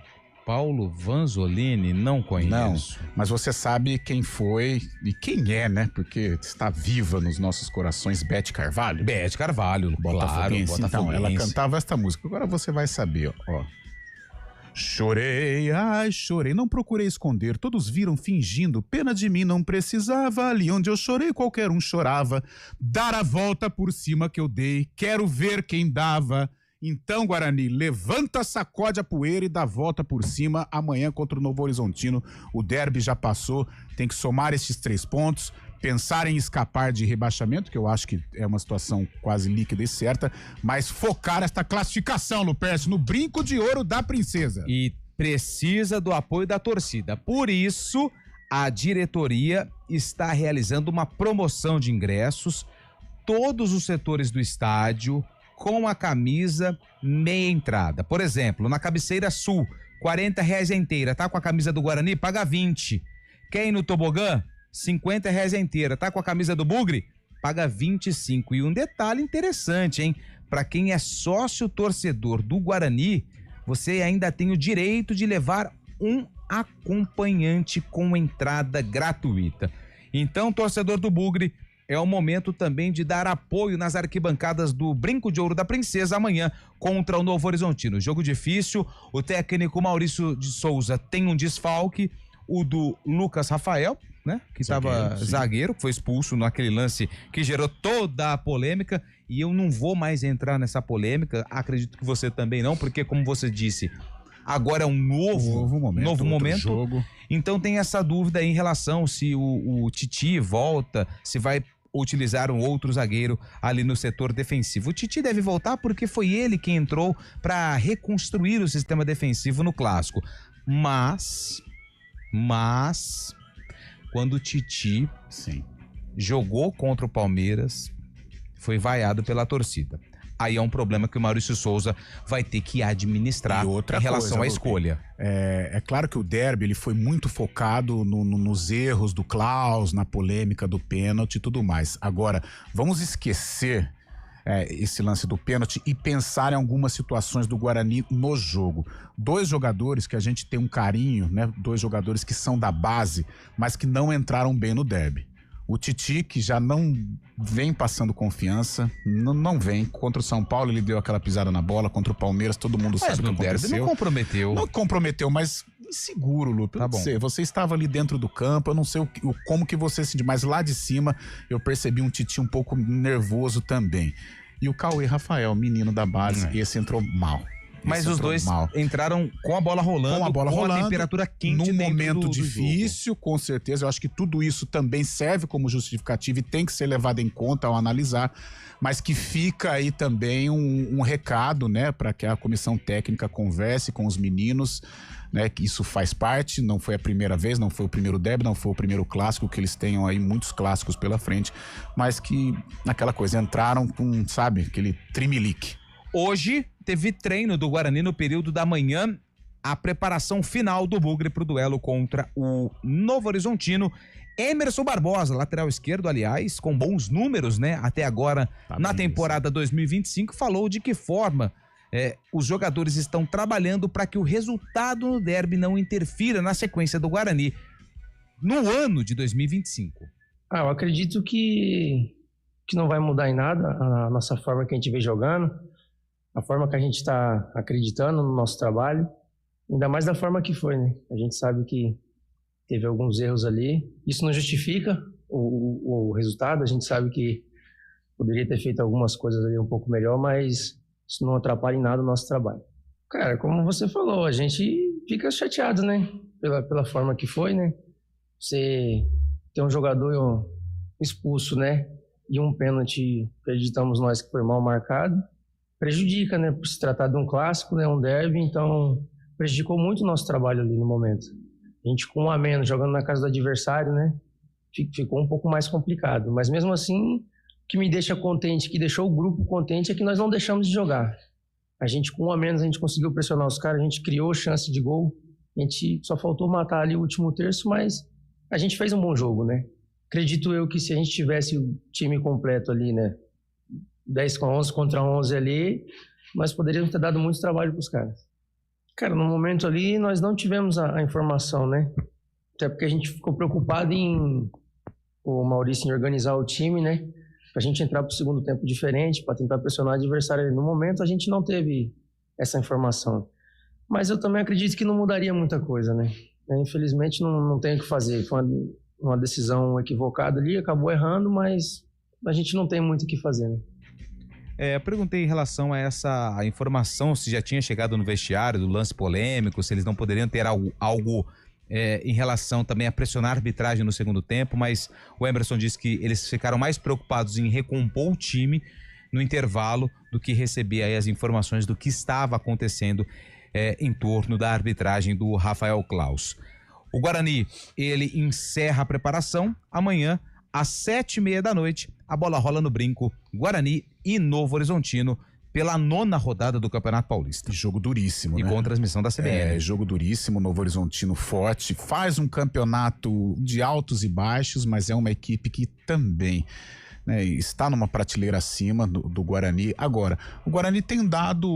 S3: Paulo Vanzolini? Não conheço.
S2: Não, mas você sabe quem foi e quem é, né? Porque está viva nos nossos corações, Beth Carvalho.
S3: Beth Carvalho, claro.
S2: Então, ela cantava esta música. Agora você vai saber, ó. Chorei, ai, chorei, não procurei esconder, todos viram fingindo, pena de mim não precisava, ali onde eu chorei qualquer um chorava, dar a volta por cima que eu dei, quero ver quem dava. Então, Guarani, levanta, sacode a poeira e dá a volta por cima, amanhã contra o Novo Horizontino, o derby já passou, tem que somar estes 3 pontos, pensar em escapar de rebaixamento, que eu acho que é uma situação quase líquida e certa, mas focar esta classificação, Lupercio, no brinco de ouro da princesa.
S3: E precisa do apoio da torcida. Por isso, a diretoria está realizando uma promoção de ingressos, todos os setores do estádio, com a camisa meia entrada. Por exemplo, na cabeceira sul, R$40 a inteira. Tá com a camisa do Guarani? Paga 20. Quer ir no tobogã? R$50 a inteira. Tá com a camisa do Bugre? Paga 25. E um detalhe interessante, hein? Para quem é sócio torcedor do Guarani, você ainda tem o direito de levar um acompanhante com entrada gratuita. Então, torcedor do Bugre, é o momento também de dar apoio nas arquibancadas do Brinco de Ouro da Princesa amanhã contra o Novo Horizontino. Jogo difícil, o técnico Maurício de Souza tem um desfalque, o do Lucas Rafael, né? Que estava zagueiro, que foi expulso naquele lance que gerou toda a polêmica, e eu não vou mais entrar nessa polêmica, acredito que você também não, porque como você disse, agora é um novo momento. Jogo. Então tem essa dúvida aí em relação se o Titi volta, se vai utilizar um outro zagueiro ali no setor defensivo. O Titi deve voltar porque foi ele quem entrou para reconstruir o sistema defensivo no Clássico. Mas quando o Titi jogou contra o Palmeiras, foi vaiado pela torcida. Aí é um problema que o Maurício Souza vai ter que administrar em relação à escolha.
S2: É claro que o derby ele foi muito focado nos erros do Klaus, na polêmica do pênalti e tudo mais. Agora, vamos esquecer esse lance do pênalti e pensar em algumas situações do Guarani no jogo. 2 jogadores que a gente tem um carinho, né? 2 jogadores que são da base, mas que não entraram bem no derby. O Titi, que já não vem passando confiança, não vem. Contra o São Paulo, ele deu aquela pisada na bola. Contra o Palmeiras, todo mundo sabe o que aconteceu.
S3: Não comprometeu.
S2: Não comprometeu, mas inseguro, Lupe.
S3: Tá bom.
S2: Você estava ali dentro do campo, eu não sei como que você sentiu, mas lá de cima eu percebi um Titi um pouco nervoso também. E o Cauê Rafael, menino da base, esse entrou mal.
S3: Mas os dois entraram com a bola rolando, com a temperatura quente
S2: num momento
S3: do
S2: difícil, com certeza. Eu acho que tudo isso também serve como justificativa e tem que ser levado em conta ao analisar, mas que fica aí também um recado, né, para que a comissão técnica converse com os meninos, né, que isso faz parte, não foi a primeira vez, não foi o primeiro derby, não foi o primeiro clássico, que eles tenham aí muitos clássicos pela frente, mas que naquela coisa entraram com, sabe, aquele trimelique.
S3: Hoje teve treino do Guarani no período da manhã, a preparação final do Bugre para o duelo contra o Novo Horizontino. Emerson Barbosa, lateral esquerdo, aliás, com bons números, né? Até agora, na temporada 2025, falou de que forma os jogadores estão trabalhando para que o resultado no derby não interfira na sequência do Guarani no ano de 2025.
S17: Eu acredito que não vai mudar em nada a nossa forma que a gente vem jogando, a forma que a gente está acreditando no nosso trabalho, ainda mais da forma que foi, né? A gente sabe que teve alguns erros ali, isso não justifica o resultado, a gente sabe que poderia ter feito algumas coisas ali um pouco melhor, mas isso não atrapalha em nada o nosso trabalho. Cara, como você falou, a gente fica chateado, né? Pela forma que foi, né? Você tem um jogador expulso, né? E um pênalti, acreditamos nós que foi mal marcado, prejudica, né? Por se tratar de um clássico, né? Um derby, então prejudicou muito o nosso trabalho ali no momento. A gente com 1 a menos, jogando na casa do adversário, né? Ficou um pouco mais complicado. Mas mesmo assim, o que me deixa contente, que deixou o grupo contente, é que nós não deixamos de jogar. A gente com 1 a menos, a gente conseguiu pressionar os caras, a gente criou chance de gol, a gente só faltou matar ali o último terço, mas a gente fez um bom jogo, né? Acredito eu que se a gente tivesse o time completo ali, né? 10 com 11 contra 11 ali, nós poderíamos ter dado muito trabalho para os caras. Cara, no momento ali, nós não tivemos a informação, né? Até porque a gente ficou preocupado em o Maurício em organizar o time, né? Pra gente entrar pro segundo tempo diferente, para tentar pressionar o adversário ali. No momento, a gente não teve essa informação. Mas eu também acredito que não mudaria muita coisa, né? Infelizmente, não tem o que fazer. Foi uma decisão equivocada ali, acabou errando, mas a gente não tem muito o que fazer, né?
S3: Eu perguntei em relação a essa informação, se já tinha chegado no vestiário do lance polêmico, se eles não poderiam ter algo em relação também a pressionar a arbitragem no segundo tempo, mas o Emerson disse que eles ficaram mais preocupados em recompor o time no intervalo do que receber aí as informações do que estava acontecendo. em torno da arbitragem do Rafael Claus. O Guarani, ele encerra a preparação amanhã às 7h30 da noite. A bola rola no Brinco, Guarani e Novo Horizontino, pela 9ª rodada do Campeonato Paulista.
S2: Jogo duríssimo,
S3: e
S2: né?
S3: com transmissão da CBN.
S2: Jogo duríssimo, Novo Horizontino forte, faz um campeonato de altos e baixos, mas é uma equipe que também, né, está numa prateleira acima do Guarani. Agora, o Guarani tem dado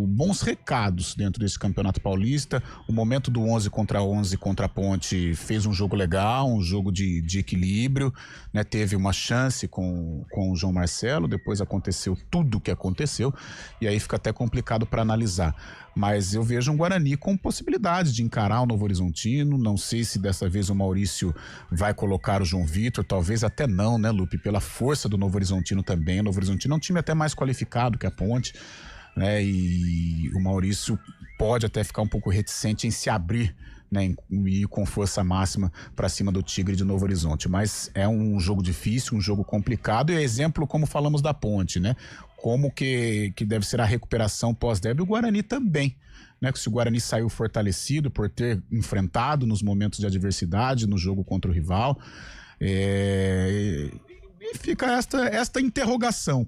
S2: bons recados dentro desse Campeonato Paulista. O momento do 11 contra 11 contra a Ponte fez um jogo legal, um jogo de equilíbrio, né? Teve uma chance com o João Marcelo, depois aconteceu tudo o que aconteceu, e aí fica até complicado para analisar. Mas eu vejo um Guarani com possibilidade de encarar o Novo Horizontino. Não sei se dessa vez o Maurício vai colocar o João Vitor, talvez até não, né, Lupe? Pela força do Novo Horizontino também. O Novo Horizontino é um time até mais qualificado que a Ponte, né? E o Maurício pode até ficar um pouco reticente em se abrir, né, e ir com força máxima para cima do Tigre de Novo Horizonte. Mas é um jogo difícil, um jogo complicado, e é exemplo, como falamos da Ponte, né? Como que deve ser a recuperação pós-derby. O Guarani também, né? Que se o Guarani saiu fortalecido por ter enfrentado nos momentos de adversidade no jogo contra o rival, e fica esta interrogação.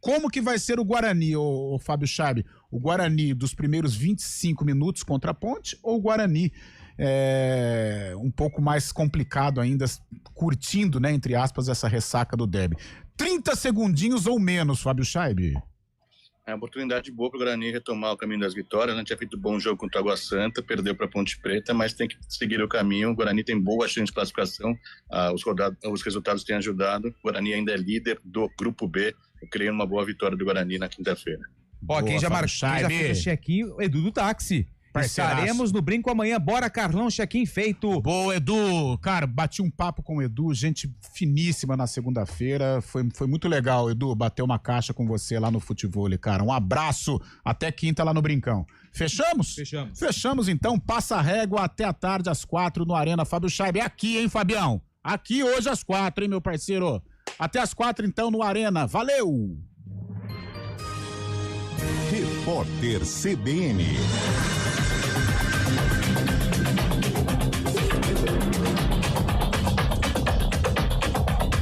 S2: Como que vai ser o Guarani, o Fábio Schaib? O Guarani dos primeiros 25 minutos contra a Ponte, ou o Guarani um pouco mais complicado ainda, curtindo, né, entre aspas, essa ressaca do derby? 30 segundinhos ou menos, Fábio Schaib.
S5: É uma oportunidade boa para o Guarani retomar o caminho das vitórias. Não tinha feito um bom jogo contra a Água Santa, perdeu para a Ponte Preta, mas tem que seguir o caminho. O Guarani tem boa chance de classificação, os resultados têm ajudado. O Guarani ainda é líder do Grupo B. Eu creio numa boa vitória do Guarani na quinta-feira.
S3: Ó, quem já fez o check-in, o Edu do táxi. Estaremos no Brinco amanhã. Bora, Carlão, check-in feito.
S2: Boa, Edu. Cara, bati um papo com o Edu, gente finíssima na segunda-feira. Foi muito legal, Edu, bater uma caixa com você lá no Futevôlei, cara. Um abraço, até quinta lá no Brincão. Fechamos?
S3: Fechamos.
S2: Fechamos, então. Passa a régua até a tarde, às 4 no Arena Fábio Schaib. É aqui, hein, Fabião? Aqui hoje às 4, hein, meu parceiro? Até às 4, então, no Arena. Valeu!
S1: Repórter CBN.